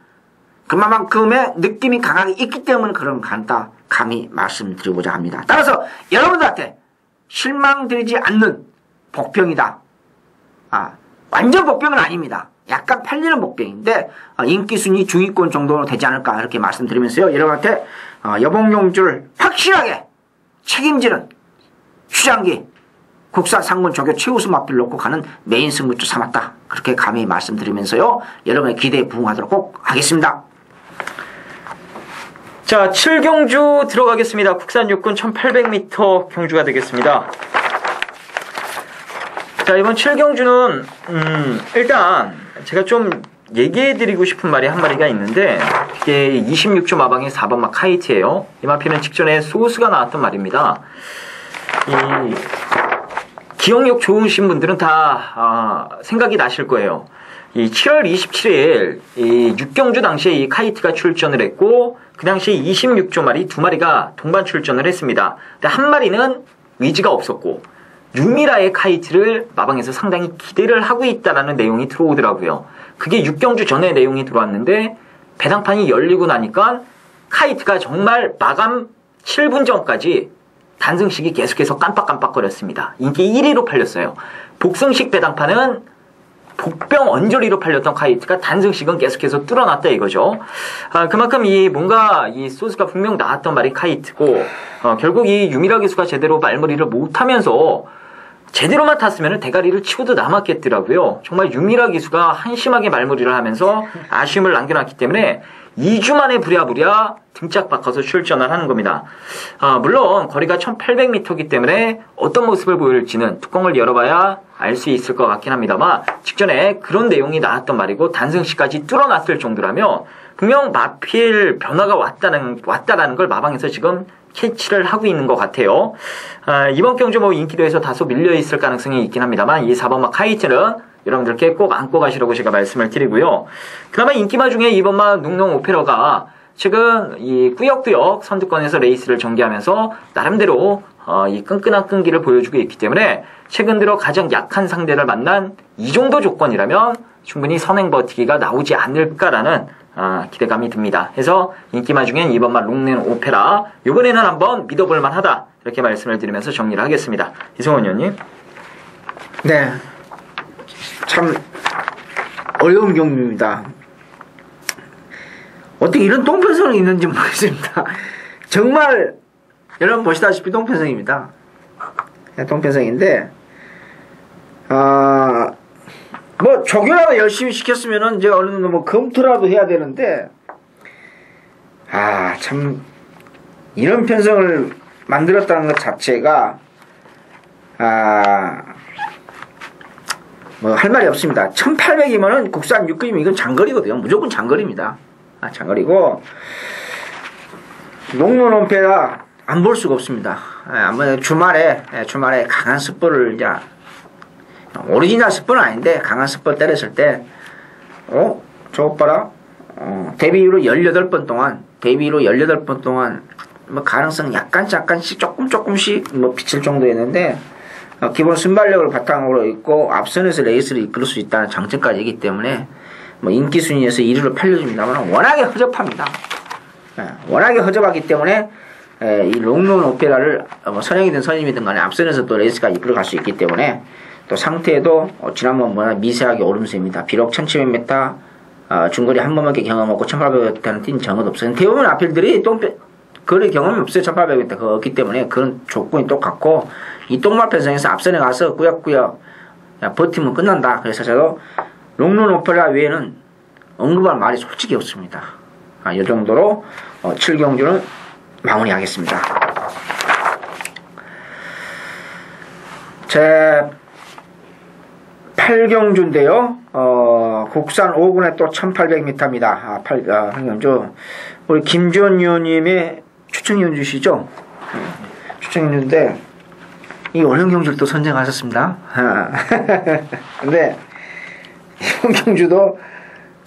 A: 그만큼의 느낌이 강하게 있기 때문에 그런 간다 감히 말씀드리고자 합니다. 따라서 여러분들한테 실망드리지 않는 복병이다. 완전 복병은 아닙니다. 약간 팔리는 복병인데 인기순위 중위권 정도로 되지 않을까 이렇게 말씀드리면서요. 여러분한테 여봉용주를 확실하게 책임지는 휴장기 국산 상문 조교 최우수 마필 놓고 가는 메인 승부처 삼았다. 그렇게 감히 말씀드리면서요. 여러분의 기대에 부응하도록 꼭 하겠습니다.
B: 자, 7경주 들어가겠습니다. 국산 육군 1800m 경주가 되겠습니다. 자, 이번 7경주는 일단 제가 좀 얘기해드리고 싶은 말이 한 마리가 있는데 이게 26조 마방의 4번마 카이트예요. 이 마필은 직전에 소스가 나왔던 말입니다. 이 기억력 좋으신 분들은 다 생각이 나실 거예요. 이 7월 27일 이 6경주 당시에 이 카이트가 출전을 했고 그 당시에 26조 마리 2마리가 동반 출전을 했습니다. 근데 한 마리는 의지가 없었고 유미라의 카이트를 마방에서 상당히 기대를 하고 있다라는 내용이 들어오더라고요. 그게 6경주 전에 내용이 들어왔는데 배당판이 열리고 나니까 카이트가 정말 마감 7분 전까지 단승식이 계속해서 깜빡깜빡거렸습니다. 인기 1위로 팔렸어요. 복승식 배당판은 복병 언저리로 팔렸던 카이트가 단승식은 계속해서 뚫어놨다 이거죠. 그만큼 뭔가 이 소스가 분명 나왔던 말이 카이트고 결국 이 유미라 기수가 제대로 말머리를 못하면서 제대로만 탔으면 대가리를 치고도 남았겠더라고요. 정말 유미라 기수가 한심하게 말머리를 하면서 아쉬움을 남겨놨기 때문에 2주 만에 부랴부랴 등짝 바꿔서 출전을 하는 겁니다. 물론 거리가 1800m이기 때문에 어떤 모습을 보일지는 뚜껑을 열어봐야 알 수 있을 것 같긴 합니다만 직전에 그런 내용이 나왔던 말이고 단승시까지 뚫어놨을 정도라면 분명 마필 변화가 왔다라는 걸 마방에서 지금 캐치를 하고 있는 것 같아요. 이번 경주 인기도에서 다소 밀려있을 가능성이 있긴 합니다만 이 4번마 카이트는 여러분들께 꼭 안고 가시라고 제가 말씀을 드리고요. 그나마 인기마 중에 이번마 눅농 오페러가 최근 이 꾸역꾸역 선두권에서 레이스를 전개하면서 나름대로 이 끈끈한 끈기를 보여주고 있기 때문에 최근 들어 가장 약한 상대를 만난 이 정도 조건이라면 충분히 선행 버티기가 나오지 않을까라는 기대감이 듭니다. 그래서 인기마 중엔 이번마 룩넨 오페라 이번에는 한번 믿어볼만 하다 이렇게 말씀을 드리면서 정리를 하겠습니다. 이성원 의원님.
A: 네, 참 어려운 경기입니다. 어떻게 이런 똥편성이 있는지 모르겠습니다. 정말 여러분 보시다시피 똥편성입니다. 똥편성인데 조교라도 열심히 시켰으면은 제가 어느 정도 검토라도 해야 되는데 참 이런 편성을 만들었다는 것 자체가 할 말이 없습니다. 1800이면은 국산 6급이면 이건 장거리거든요. 무조건 장거리입니다. 장거리고 롱런홈페라 안 볼 수가 없습니다. 주말에 강한 습보를 이제 오리지널 습보는 아닌데 강한 습보 때렸을 때 저것 봐라. 데뷔로 18번 동안 가능성 약간씩 조금씩 비칠 정도였는데 기본 순발력을 바탕으로 있고 앞선에서 레이스를 이끌 수 있다는 장점까지 있기 때문에 인기 순위에서 1위로 팔려줍니다만 워낙에 허접합니다. 워낙에 허접하기 때문에 이 롱런 오페라를 선행이든 선임이든 간에 앞선에서 또 레이스까지 이끌어갈 수 있기 때문에 또 상태도 지난번보다 미세하게 오름세입니다. 비록 1700m 중거리 한 번밖에 경험없고 1800m는 뛴 적은 없어요. 대부분 아필들이 거리 경험이 없어요. 1800m 그거 없기 때문에 그런 조건이 똑같고 이 똥마 편성에서 앞선에 가서 꾸역꾸역 버티면 끝난다. 그래서 저도 롱런 오페라 외에는 언급할 말이 솔직히 없습니다. 이 정도로 7경주는 마무리하겠습니다. 제 8경주인데요. 국산 5군에 또 1800m입니다. 8경주 우리 김주원 의원님의 추천위원주시죠? 추천위원주인데 이 올영 경주를 또 선정하셨습니다. 근데 이번 경주도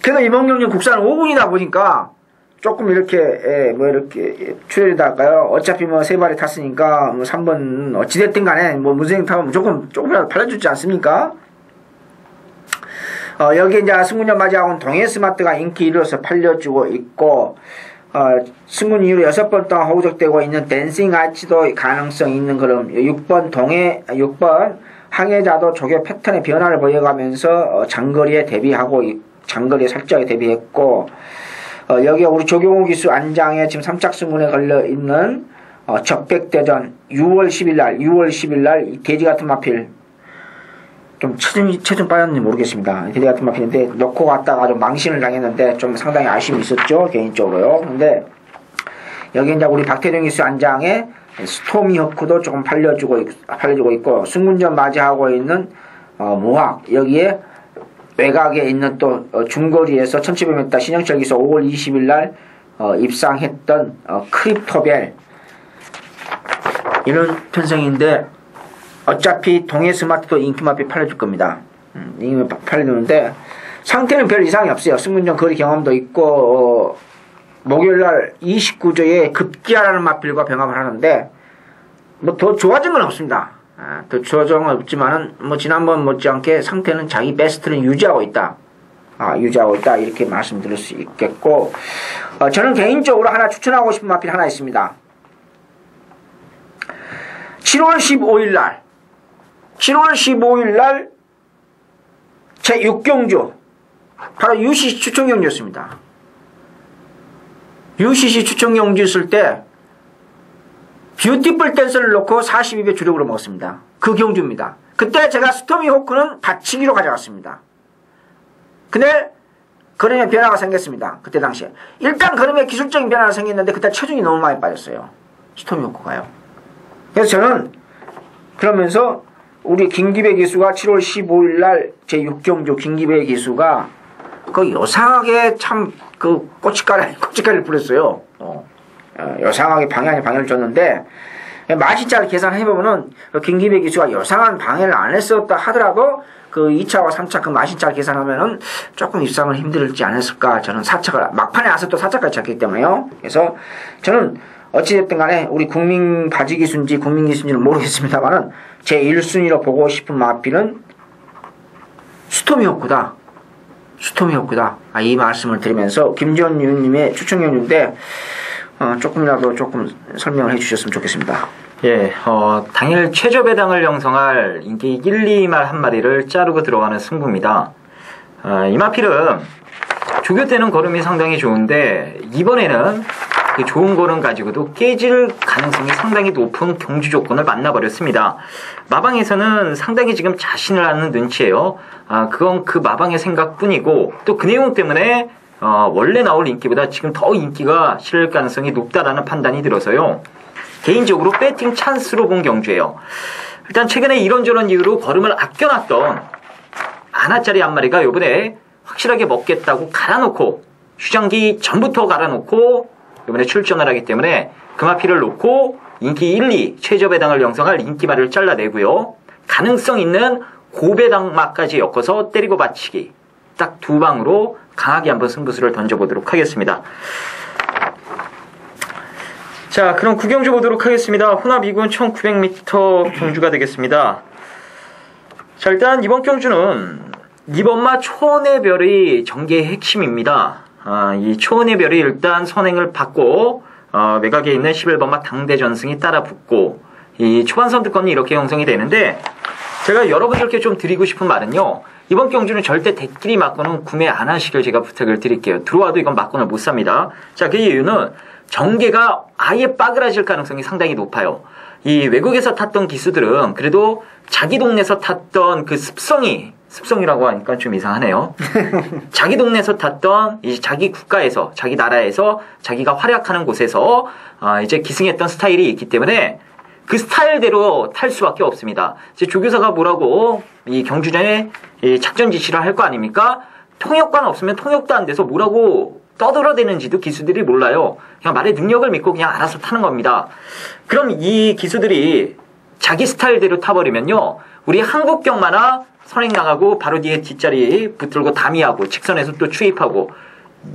A: 그래도 이번 경주 국산 5군이다 보니까 조금 이렇게 이렇게 출혈이달까요? 어차피 세 발에 탔으니까 3번 어찌됐든 간에 문세영 타면 무조건 조금이라도 팔려주지 않습니까? 여기 이제 승군전 맞이하고는 동해스마트가 인기 1위로서 팔려주고 있고 승군 이후로 6번 동안 호적되고 있는 댄싱 아치도 가능성 있는 그럼 6번 항해자도 조교 패턴의 변화를 보여가면서 장거리에 살짝에 대비했고 여기에 우리 조경호 기수 안장에 지금 3착 승군에 걸려있는 적백대전 6월 10일날 돼지 같은 마필 좀 체중 빠졌는지 모르겠습니다. 돼지 같은 마필인데 놓고 갔다가 좀 망신을 당했는데 좀 상당히 아쉬움이 있었죠. 개인적으로요. 근데 여기 이제 우리 박태령 기수 안장에 스토미 허크도 조금 팔려주고 있고 승군전 맞이하고 있는 무학 여기에 외곽에 있는 또 중거리에서 1700m 신영철 기수 5월 20일날 입상했던 크립토벨 이런 편성인데 어차피 동해스마트도 인기마필 팔려줄 겁니다. 이미 팔려주는데 상태는 별 이상이 없어요. 승군전 거리 경험도 있고 목요일날 29조에 급기야라는 마필과 병합을 하는데 더 좋아진 건 없습니다. 더 좋아진 건 없지만은 지난번 못지않게 상태는 자기 베스트는 유지하고 있다. 이렇게 말씀드릴 수 있겠고 저는 개인적으로 하나 추천하고 싶은 마필 하나 있습니다. 7월 15일날 제6경주 바로 UCC 추천경주였습니다. UCC 추천경주 있을 때 뷰티풀 댄스를 놓고 42배 주력으로 먹었습니다. 그 경주입니다. 그때 제가 스토미 호크는 받치기로 가져갔습니다. 근데 걸음에 변화가 생겼습니다. 그때 당시에 일단 걸음에 기술적인 변화가 생겼는데 그때 체중이 너무 많이 빠졌어요. 스토미 호크가요. 그래서 저는 그러면서 우리 김기배 기수가 7월 15일날 제6경주 김기배 기수가 그 요상하게 참 그 꼬치까리를 부렸어요. 요상하게 방향을 줬는데 마신자를 계산해보면은 김기배 기수가 요상한 방해를 안 했었다 하더라도 그 2차와 3차 그 마신자를 계산하면은 조금 입상을 힘들지 않았을까. 저는 4차가 막판에 와서 또 4차까지 쳤기 때문에요. 그래서 저는 어찌됐든 간에 우리 국민 바지 기수인지 국민 기수인지는 모르겠습니다만은 제 1순위로 보고 싶은 마필은 스토미 호크다. 이 말씀을 드리면서 김지원 의원님의 추천위원인데 조금이라도 설명을 해주셨으면 좋겠습니다.
B: 예, 당일 최저 배당을 형성할 인기 1, 2말 한 마리를 자르고 들어가는 승부입니다. 이 마필은 조교 때는 걸음이 상당히 좋은데 이번에는 그 좋은 걸음 가지고도 깨질 가능성이 상당히 높은 경주 조건을 만나버렸습니다. 마방에서는 상당히 지금 자신을 아는 눈치예요. 그건 그 마방의 생각뿐이고 또 그 내용 때문에 원래 나올 인기보다 지금 더 인기가 실을 가능성이 높다라는 판단이 들어서요. 개인적으로 배팅 찬스로 본 경주예요. 일단 최근에 이런저런 이유로 걸음을 아껴놨던 하나짜리 한 마리가 이번에 확실하게 먹겠다고 갈아놓고 휴장기 전부터 갈아놓고 이번에 출전을 하기 때문에 금화피를 놓고 인기 1, 2 최저 배당을 형성할 인기말을 잘라내고요. 가능성 있는 고배당마까지 엮어서 때리고 받치기 딱 두 방으로 강하게 한번 승부수를 던져보도록 하겠습니다. 자, 그럼 구경주 보도록 하겠습니다. 혼합 2군 1900m 경주가 되겠습니다. 자, 일단 이번 경주는 이번마 초원의 별이 전개의 핵심입니다. 이 초원의 별이 일단 선행을 받고 외곽에 있는 11번마 당대전승이 따라 붙고 이 초반 선두권이 이렇게 형성이 되는데 제가 여러분들께 좀 드리고 싶은 말은요. 이번 경주는 절대 대끼리 막고는 구매 안 하시길 제가 부탁을 드릴게요. 들어와도 이건 막고는 못 삽니다. 자, 그 이유는 전개가 아예 빠그라질 가능성이 상당히 높아요. 이 외국에서 탔던 기수들은 그래도 자기 동네에서 탔던 그 습성이라고 하니까 좀 이상하네요. 자기 동네에서 탔던 이제 자기 국가에서, 자기 나라에서 자기가 활약하는 곳에서 이제 기승했던 스타일이 있기 때문에 그 스타일대로 탈 수밖에 없습니다. 이제 조교사가 뭐라고 이 경주전에 이 작전 지시를 할 거 아닙니까? 통역관 없으면 통역도 안 돼서 뭐라고 떠들어대는지도 기수들이 몰라요. 그냥 말의 능력을 믿고 그냥 알아서 타는 겁니다. 그럼 이 기수들이 자기 스타일대로 타버리면요. 우리 한국 경마나 선행 나가고 바로 뒤에 뒷자리 붙들고 담이하고 직선에서 또 추입하고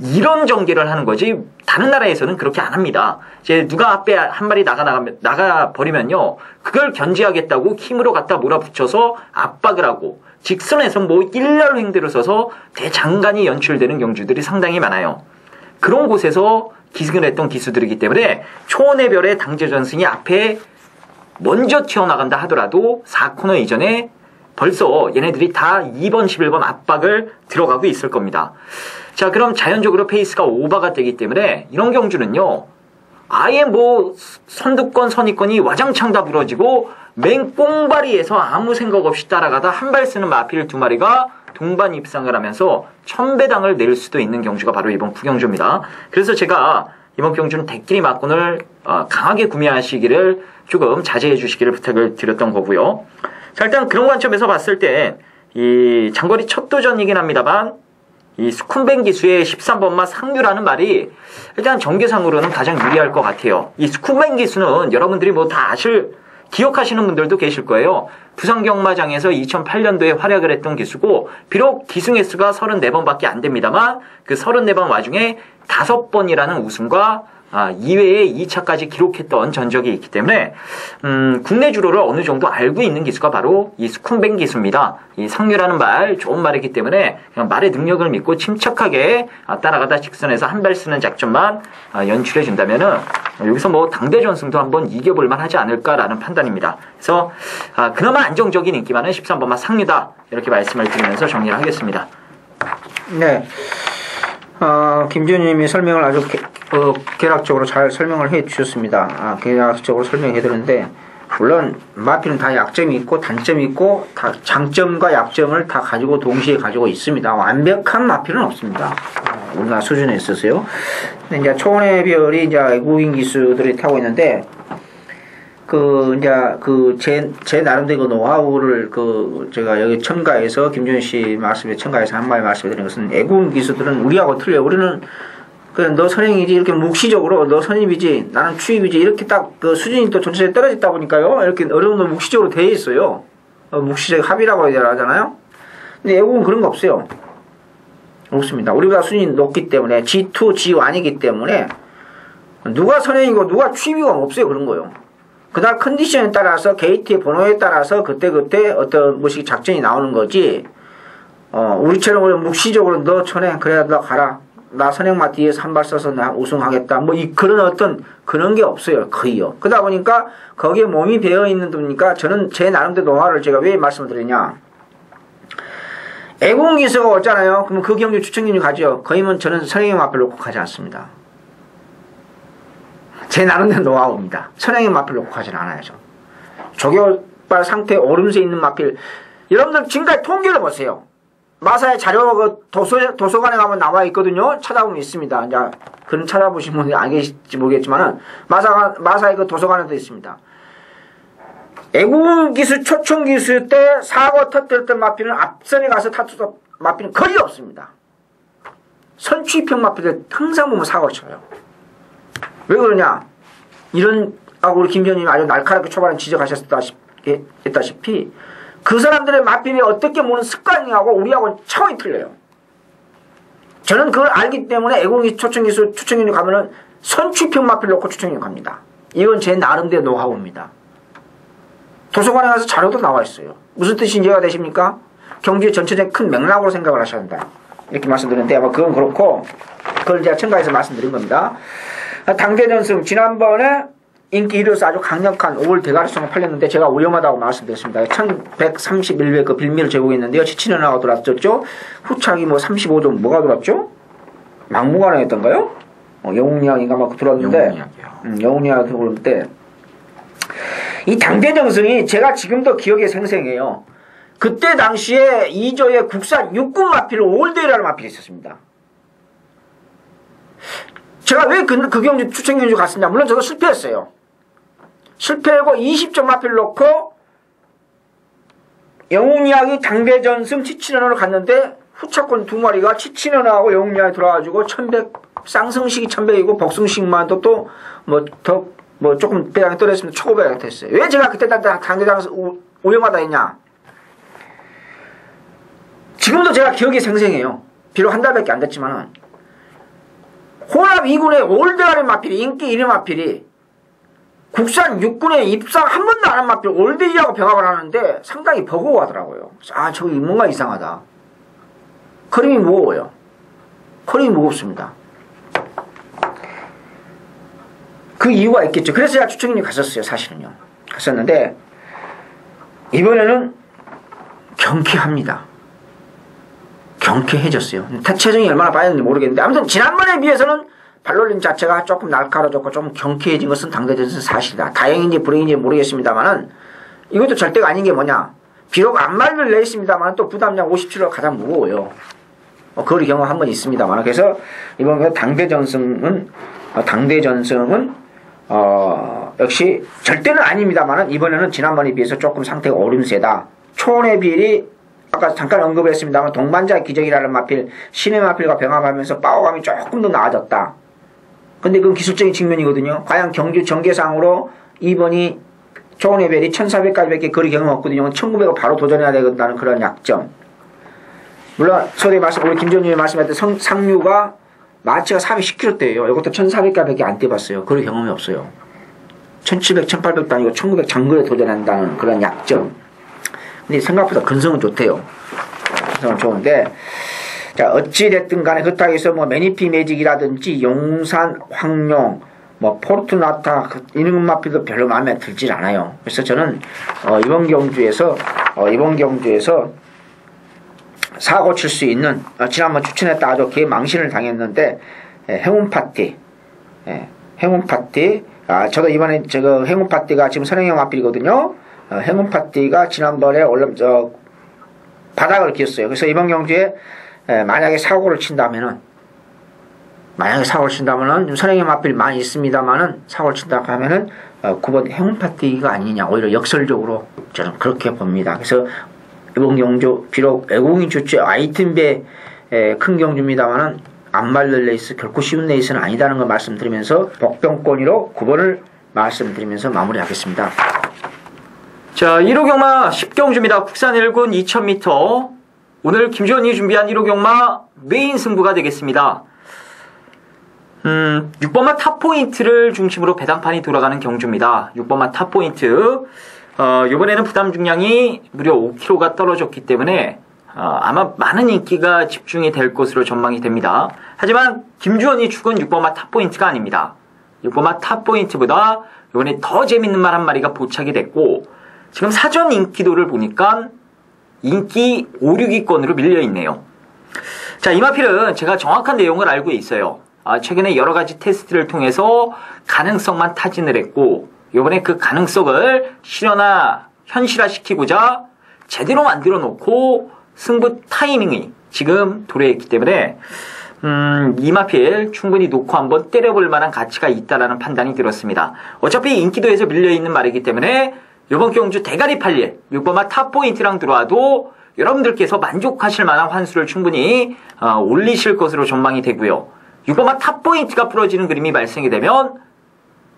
B: 이런 전개를 하는 거지 다른 나라에서는 그렇게 안 합니다. 이제 누가 앞에 한 마리 나가 버리면요. 그걸 견제하겠다고 힘으로 갖다 몰아붙여서 압박을 하고 직선에서 뭐 일렬 횡대를 써서 대장간이 연출되는 경주들이 상당히 많아요. 그런 곳에서 기승을 했던 기수들이기 때문에 초원의 별의 당제전승이 앞에 먼저 튀어나간다 하더라도 4코너 이전에 벌써 얘네들이 다 2번, 11번 압박을 들어가고 있을 겁니다. 자, 그럼 자연적으로 페이스가 오버가 되기 때문에 이런 경주는요. 아예 뭐 선두권, 선위권이 와장창 다 부러지고 맨 꽁바리에서 아무 생각 없이 따라가다 한 발 쓰는 마필 2마리가 동반 입상을 하면서 1000배당을 낼 수도 있는 경주가 바로 이번 구경주입니다. 그래서 제가 이번 경주는 대끼리 막군을 강하게 구매하시기를 조금 자제해 주시기를 부탁을 드렸던 거고요. 자, 일단 그런 관점에서 봤을 때 이 장거리 첫 도전이긴 합니다만 이 스쿰뱅 기수의 13번마 상류라는 말이 일단 전개상으로는 가장 유리할 것 같아요. 이 스쿰뱅 기수는 여러분들이 뭐 다 기억하시는 분들도 계실 거예요. 부산경마장에서 2008년도에 활약을 했던 기수고 비록 기승 횟수가 34번밖에 안 됩니다만 그 34번 와중에 5번이라는 우승과 2회에 2차까지 기록했던 전적이 있기 때문에 국내 주로를 어느 정도 알고 있는 기수가 바로 이 스쿰뱅 기수입니다. 이 상류라는 말 좋은 말이기 때문에 그냥 말의 능력을 믿고 침착하게 따라가다 직선에서 한 발 쓰는 작전만 연출해 준다면은 여기서 뭐 당대 전승도 한번 이겨볼 만하지 않을까라는 판단입니다. 그래서 그나마 안정적인 인기만은 13번마 상류다 이렇게 말씀을 드리면서 정리를 하겠습니다.
A: 네. 김준님이 설명을 아주 개략적으로 잘 설명을 해 주셨습니다. 개략적으로 설명해 드렸는데, 물론, 마필은 다 약점이 있고, 단점이 있고, 다 장점과 약점을 다 가지고 동시에 가지고 있습니다. 완벽한 마필은 없습니다. 우리나라 수준에 있어서요. 근데 이제 초원의 별이 이제 외국인 기수들이 타고 있는데, 제 나름대로 노하우를 제가 여기 첨가해서 김준현 씨 말씀에 첨가해서 한 마디 말씀드리는 것은 애국인 기수들은 우리하고 틀려요. 우리는 그냥 너 선행이지 이렇게 묵시적으로 너 선임이지 나는 추입이지 이렇게 딱 수준이 또 전체적으로 떨어졌다 보니까요. 이렇게 어려운 묵시적으로 되어 있어요. 묵시적 합의라고 하잖아요. 근데 애국은 그런 거 없어요. 없습니다. 우리보다 수준이 높기 때문에 G2, G1이기 때문에 누가 선행이고 누가 추입이고 없어요. 그런 거요. 그날 컨디션에 따라서 게이트의 번호에 따라서 그때그때 어떤 것이 작전이 나오는 거지. 우리처럼 우리 묵시적으로 너 선행 그래야 너 가라. 나 선행마 뒤에서 한 발 써서 나 우승하겠다. 뭐 그런 어떤 그런 게 없어요. 거의요. 그러다 보니까 거기에 몸이 배어 있는 데니까 저는 제 나름대로 노하우를 제가 왜 말씀을 드리냐. 애공기수가 없잖아요. 그럼 그 경주 추천기준이 가죠. 거의면 저는 선행의 마필로 꼭 가지 않습니다. 제 나름대로 노하우입니다. 선행의 마필 놓고 가진 않아야죠. 조교발 상태에 오름세 있는 마필. 여러분들 지금까지 통계를 보세요. 마사의 자료 도서관에 가면 나와 있거든요. 찾아보면 있습니다. 이제 그런 찾아보신 분이 안 계실지 모르겠지만은 마사의 그 도서관에도 있습니다. 애국기수 초청기수 때 사고 터뜨렸던 마필은 앞선에 가서 타투던 마필은 거의 없습니다. 선취평 마필은 항상 보면 사고를 쳐요. 왜 그러냐? 우리 김변님이 아주 날카롭게 초반에 지적하셨다시피 그 사람들의 마필이 어떻게 보는 습관이하고 우리하고는 차원이 틀려요. 저는 그걸 알기 때문에 애공기 초청기수 추천기수 가면은 선취평 마필 놓고 추천기수 갑니다. 이건 제 나름대로 노하우입니다. 도서관에 가서 자료도 나와 있어요. 무슨 뜻인지 이해가 되십니까? 경주의 전체적인 큰 맥락으로 생각을 하셔야 한다. 이렇게 말씀드렸는데 아마 그건 그렇고 그걸 제가 첨가해서 말씀드린 겁니다. 당대전승 지난번에 인기 1위로서 아주 강력한 5월 대가리송을 팔렸는데 제가 위험하다고 말씀드렸습니다. 1111회 그 빌미를 제공했는데요. 지치는하고 들어왔었죠. 후착이 뭐 35점 뭐가 들어왔죠? 막무가내였던가요? 영웅이야기가 막 들어왔는데 영웅이야기 들어오는데 이 당대정성이 제가 지금도 기억에 생생해요. 그때 당시에 2조의 국산 육군 마필 올드라는 마필이 있었습니다. 제가 왜 그 경주 추천 경주 갔습니다. 물론 저도 실패했어요. 실패하고 20점 마필 놓고 영웅이야기 당대전승 치친원으로 갔는데 후차권 2마리가 치친원하고 영웅이야기 들어와가지고 1100 쌍승식이 1100이고 복승식만 또 뭐 조금 배당이 떨어졌으면 1500이 됐어요. 왜 제가 그때 당대장에서 오염하다 했냐? 지금도 제가 기억이 생생해요. 비록 한 달밖에 안 됐지만은 호남 2군의 올드가리 마필이 인기 1위 마필이 국산 6군에 입상 한 번도 안 한 마필 올드이라고 병합을 하는데 상당히 버거워하더라고요. 아 저기 뭔가 이상하다. 그림이 무거워요. 그림이 무겁습니다. 그 이유가 있겠죠. 그래서 제가 추천인이 갔었어요. 사실은요. 갔었는데 이번에는 경쾌합니다. 경쾌해졌어요. 체중이 얼마나 빠졌는지 모르겠는데 아무튼 지난번에 비해서는 발놀림 자체가 조금 날카로워졌고 좀 경쾌해진 것은 당대전선 사실이다. 다행인지 불행인지 모르겠습니다만은 이것도 절대가 아닌 게 뭐냐. 비록 앞말을 내있습니다만 또 부담량 57로 가장 무거워요. 그걸 경험 한 번 있습니다만 그래서 이번 당대전승은 역시 절대는 아닙니다만 이번에는 지난번에 비해서 조금 상태가 오름세다. 초원의 비율이 아까 잠깐 언급했습니다만 동반자 기적이라는 마필 신의 마필과 병합하면서 파워감이 조금 더 나아졌다. 근데 그건 기술적인 측면이거든요. 과연 경주 전개상으로 2번이 초원의 벨이 1400까지밖에 거리 경험 없거든요. 1900을 바로 도전해야 되겠다는 그런 약점. 물론 소리 말씀 우리 김전님이 말씀하셨던 상류가 마치가 410kg대예요. 이것도 1400까지밖에 안 뛰어봤어요. 그런 경험이 없어요. 1700, 1800도 아니고 1900 장거리에 도전한다는 그런 약점. 근데 생각보다 근성은 좋대요. 근성은 좋은데, 자, 어찌됐든 간에 그렇다고 해서 뭐 매니피 매직이라든지 용산, 황룡, 뭐 포르투나타, 이런 마필도 별로 마음에 들질 않아요. 그래서 저는, 이번 경주에서 사고 칠 수 있는 지난번 추천했다 아주 개망신을 당했는데 행운파티 저도 이번에 행운파티가 지금 선행형 마필이거든요. 행운파티가 지난번에 바닥을 끼었어요. 그래서 이번 경주에 만약에 사고를 친다면은 선행형 마필이 많이 있습니다만은 사고를 친다고 하면은 9번 행운파티가 아니냐 오히려 역설적으로 저는 그렇게 봅니다. 그래서 이번 경주 비록 애공이 좋죠. 아이템배 큰 경주입니다만은 안 말릴 레이스 결코 쉬운 레이스는 아니다는 걸 말씀드리면서 복병권위로 9번을 말씀드리면서 마무리하겠습니다.
B: 자 1호 경마 10경주입니다. 국산 1군 2000m 오늘 김주원이 준비한 1호 경마 메인 승부가 되겠습니다. 6번마 탑포인트를 중심으로 배당판이 돌아가는 경주입니다. 6번마 탑포인트 이번에는 부담 중량이 무려 5kg가 떨어졌기 때문에 아마 많은 인기가 집중이 될 것으로 전망이 됩니다. 하지만 김주원이 죽은 6번마 탑포인트가 아닙니다. 6번마 탑포인트보다 이번에 더 재밌는 말 한 마리가 포착이 됐고 지금 사전 인기도를 보니까 인기 5, 6위권으로 밀려있네요. 자, 이 마필은 제가 정확한 내용을 알고 있어요. 최근에 여러 가지 테스트를 통해서 가능성만 타진을 했고 이번에 그 가능성을 현실화시키고자 제대로 만들어 놓고 승부 타이밍이 지금 도래했기 때문에 이 마필 충분히 놓고 한번 때려볼 만한 가치가 있다라는 판단이 들었습니다. 어차피 인기도에서 밀려있는 말이기 때문에 이번 경주 대가리 팔릴 6번마 탑포인트랑 들어와도 여러분들께서 만족하실 만한 환수를 충분히 올리실 것으로 전망이 되고요. 6번마 탑포인트가 풀어지는 그림이 발생이 되면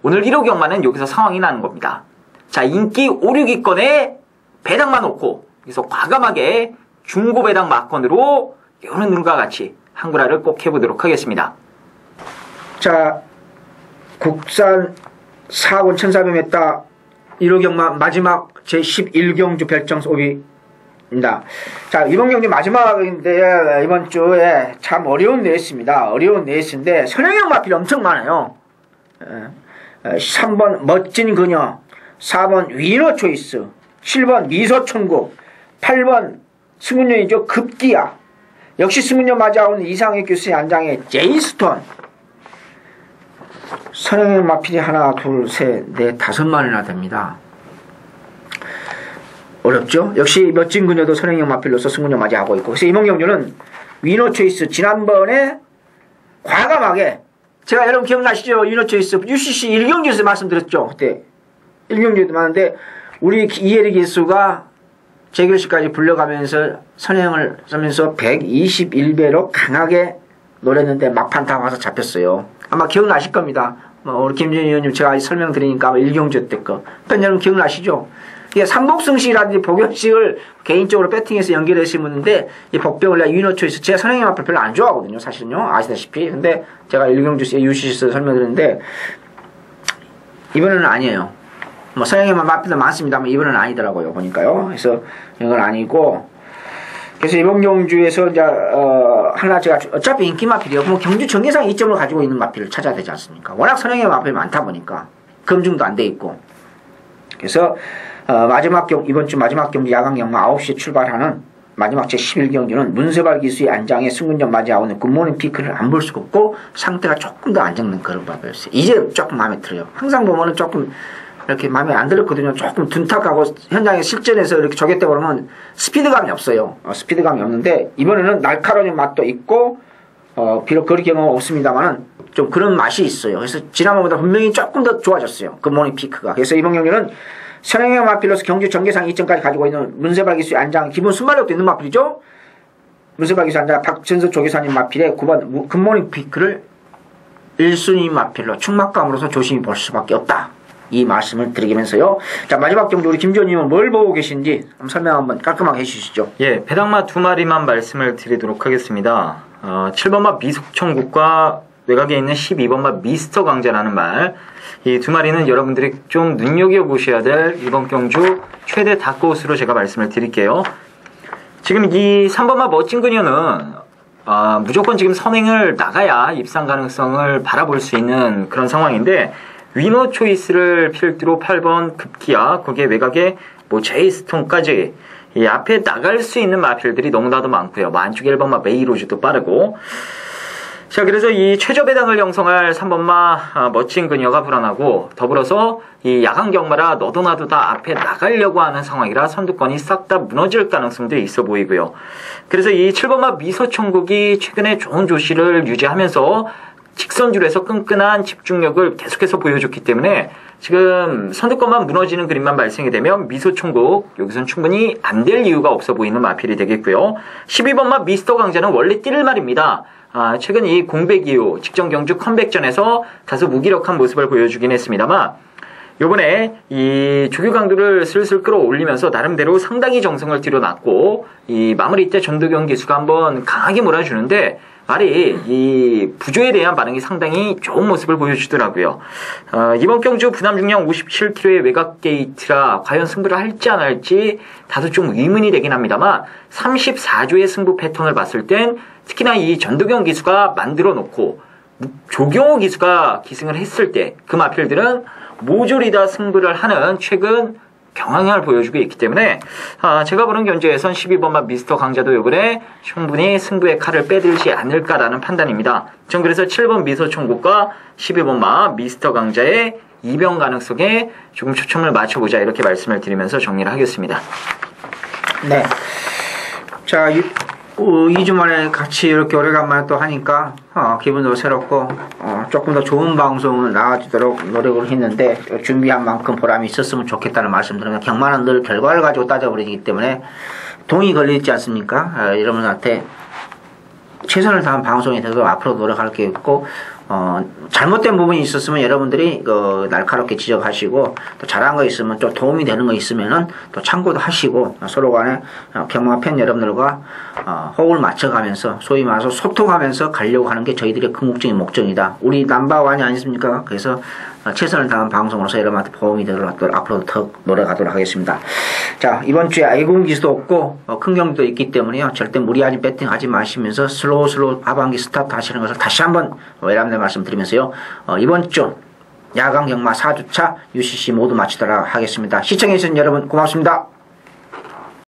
B: 오늘 1호 경마는 여기서 상황이 나는 겁니다. 자, 인기 5, 6위권에 배당만 놓고 여기서 과감하게 중고 배당 막건으로 여는 눈과 같이 한구라를 꼭 해보도록 하겠습니다.
A: 자, 국산 4군 1400m 1호 경마 마지막 제11경주 별정 소비입니다. 자, 이번 경주 마지막인데 이번 주에 참 어려운 레이스입니다. 어려운 레이스인데 선행형 마필이 엄청 많아요. 3번 멋진 그녀, 4번 위너 초이스, 7번 미소천국, 8번 승훈년이죠. 급기야. 역시 승훈년 맞아온 이상혁 교수의 안장에 제이스톤. 선행의 마필이 하나, 둘, 셋, 넷, 5마리나 됩니다. 어렵죠? 역시 멋진 그녀도 선행형 마필로서 승훈년 맞이하고 있고. 그래서 이몽경주는 위너 초이스 지난번에 과감하게 제가 여러분 기억나시죠? 위너 초이스 UCC 일경주에서 말씀드렸죠. 그때 일경주에도 많은데 우리 이혜리 기수가 재결식까지 불려가면서 선행을 쓰면서 121배로 강하게 노렸는데 막판 다 와서 잡혔어요. 아마 기억나실 겁니다. 우리 김준희 의원님 제가 설명드리니까 아마 일경주 때 거. 여러분 기억나시죠? 이게 삼복승식이라든지 복연식을 개인적으로 배팅해서 연결해서 묻는데 이 복병을 내가 위너초이스 제가 선행의 마필 별로 안 좋아하거든요. 사실은요. 아시다시피. 근데 제가 일경주 UCC에서 설명드렸는데 이번에는 아니에요. 뭐 선행의 마필도 많습니다만 이번에는 아니더라고요. 보니까요. 그래서 이건 아니고 그래서 이번 경주에서 이제 하나 제가 어차피 인기 마필이요. 그럼 경주 정계상 2점을 가지고 있는 마필을 찾아야 되지 않습니까? 워낙 선행의 마필이 많다 보니까 검증도 안 돼 있고 그래서 이번 주 마지막 경주 야간 경마 9시에 출발하는 마지막 제11경주는 문세발 기수의 안장에 승군전 맞이하고는 굿모닝 피크를 안 볼 수가 없고 상태가 조금 더 안정된 그런 마필이었어요. 이제 조금 마음에 들어요. 항상 보면은 조금 이렇게 마음에 안 들었거든요. 조금 둔탁하고 현장에 실전에서 이렇게 저게 때 보면 스피드감이 없어요. 스피드감이 없는데 이번에는 날카로운 맛도 있고 비록 거리 경험은 없습니다만은 좀 그런 맛이 있어요. 그래서 지난번보다 분명히 조금 더 좋아졌어요. 굿모닝 피크가. 그래서 이번 경기는 선행형 마필로서 경주 전계상 2점까지 가지고 있는 문세발 기수의 안장 기본 순발력도 있는 마필이죠. 문세발 기수 안장 박전석 조교사님 마필에 9번 굿모닝 피크를 1순위 마필로 충막감으로서 조심히 볼 수밖에 없다. 이 말씀을 드리면서요. 자, 마지막 경주 우리 김지호님은 뭘 보고 계신지 한번 설명 한번 깔끔하게 해주시죠.
B: 예, 배당마 2마리만 말씀을 드리도록 하겠습니다. 7번마 미속천국과 외곽에 있는 12번마 미스터 강자라는 말. 이 2마리는 여러분들이 좀 눈여겨보셔야 될 이번 경주 최대 다크호스로 제가 말씀을 드릴게요. 지금 이 3번마 멋진 그녀는 무조건 지금 선행을 나가야 입상 가능성을 바라볼 수 있는 그런 상황인데 위너 초이스를 필두로 8번 급기야 거기에 외곽에 뭐 제이스톤까지 이 앞에 나갈 수 있는 마필들이 너무나도 많고요. 안쪽에 1번마 메이로즈도 빠르고 자 그래서 이 최저 배당을 형성할 3번마 멋진 그녀가 불안하고 더불어서 이 야간 경마라 너도 나도 다 앞에 나가려고 하는 상황이라 선두권이 싹 다 무너질 가능성도 있어 보이고요. 그래서 이 7번마 미소천국이 최근에 좋은 조시를 유지하면서 직선줄에서 끈끈한 집중력을 계속해서 보여줬기 때문에 지금 선두권만 무너지는 그림만 발생이 되면 미소천국 여기선 충분히 안 될 이유가 없어 보이는 마필이 되겠고요. 12번마 미스터 강자는 원래 뛸 말입니다. 최근 이 공백 이후 직전 경주 컴백전에서 다소 무기력한 모습을 보여주긴 했습니다만 요번에 이 조교 강도를 슬슬 끌어올리면서 나름대로 상당히 정성을 들여놨고 이 마무리 때 전도경 기수가 한번 강하게 몰아주는데 말이 이 부조에 대한 반응이 상당히 좋은 모습을 보여주더라고요. 이번 경주 부담 중량 57kg의 외곽 게이트라 과연 승부를 할지 안 할지 다소 좀 의문이 되긴 합니다만 34조의 승부 패턴을 봤을 땐 특히나 이 전도경 기수가 만들어 놓고 조경호 기수가 기승을 했을 때 그 마필들은 모조리 다 승부를 하는 최근 경향을 보여주고 있기 때문에 제가 보는 견제에선 12번마 미스터 강자도 이번에 충분히 승부의 칼을 빼들지 않을까라는 판단입니다. 전 그래서 7번 미소천국과 12번마 미스터 강자의 이변 가능성에 조금 초점을 맞춰보자 이렇게 말씀을 드리면서 정리를 하겠습니다.
A: 네. 자, 2주 만에 같이 이렇게 오래간만에 또 하니까 기분도 새롭고 조금 더 좋은 방송을 나와주도록 노력을 했는데 준비한 만큼 보람이 있었으면 좋겠다는 말씀드리면 경마는 늘 결과를 가지고 따져버리기 때문에 동이 걸리지 않습니까? 여러분한테 최선을 다한 방송이 되도록 앞으로 노력할 게 있고 잘못된 부분이 있었으면 여러분들이 날카롭게 지적하시고 또 잘한 거 있으면 좀 도움이 되는 거 있으면은 또 참고도 하시고 서로 간에 경마 팬 여러분들과 호흡을 맞춰가면서 소위 말해서 소통하면서 가려고 하는 게 저희들의 궁극적인 목적이다. 우리 넘버원이 아니십니까? 그래서 최선을 다한 방송으로서 여러분한테 도움이 되도록 앞으로도 더 노력하도록 하겠습니다. 자, 이번 주에 아이공 기수도 없고 큰 경기도 있기 때문에요. 절대 무리하지 배팅하지 마시면서 슬로우 하반기 스타트 하시는 것을 다시 한번 여러분들 말씀드리면서요. 이번 주 야간 경마 4주차 UCC 모두 마치도록 하겠습니다. 시청해주신 여러분 고맙습니다.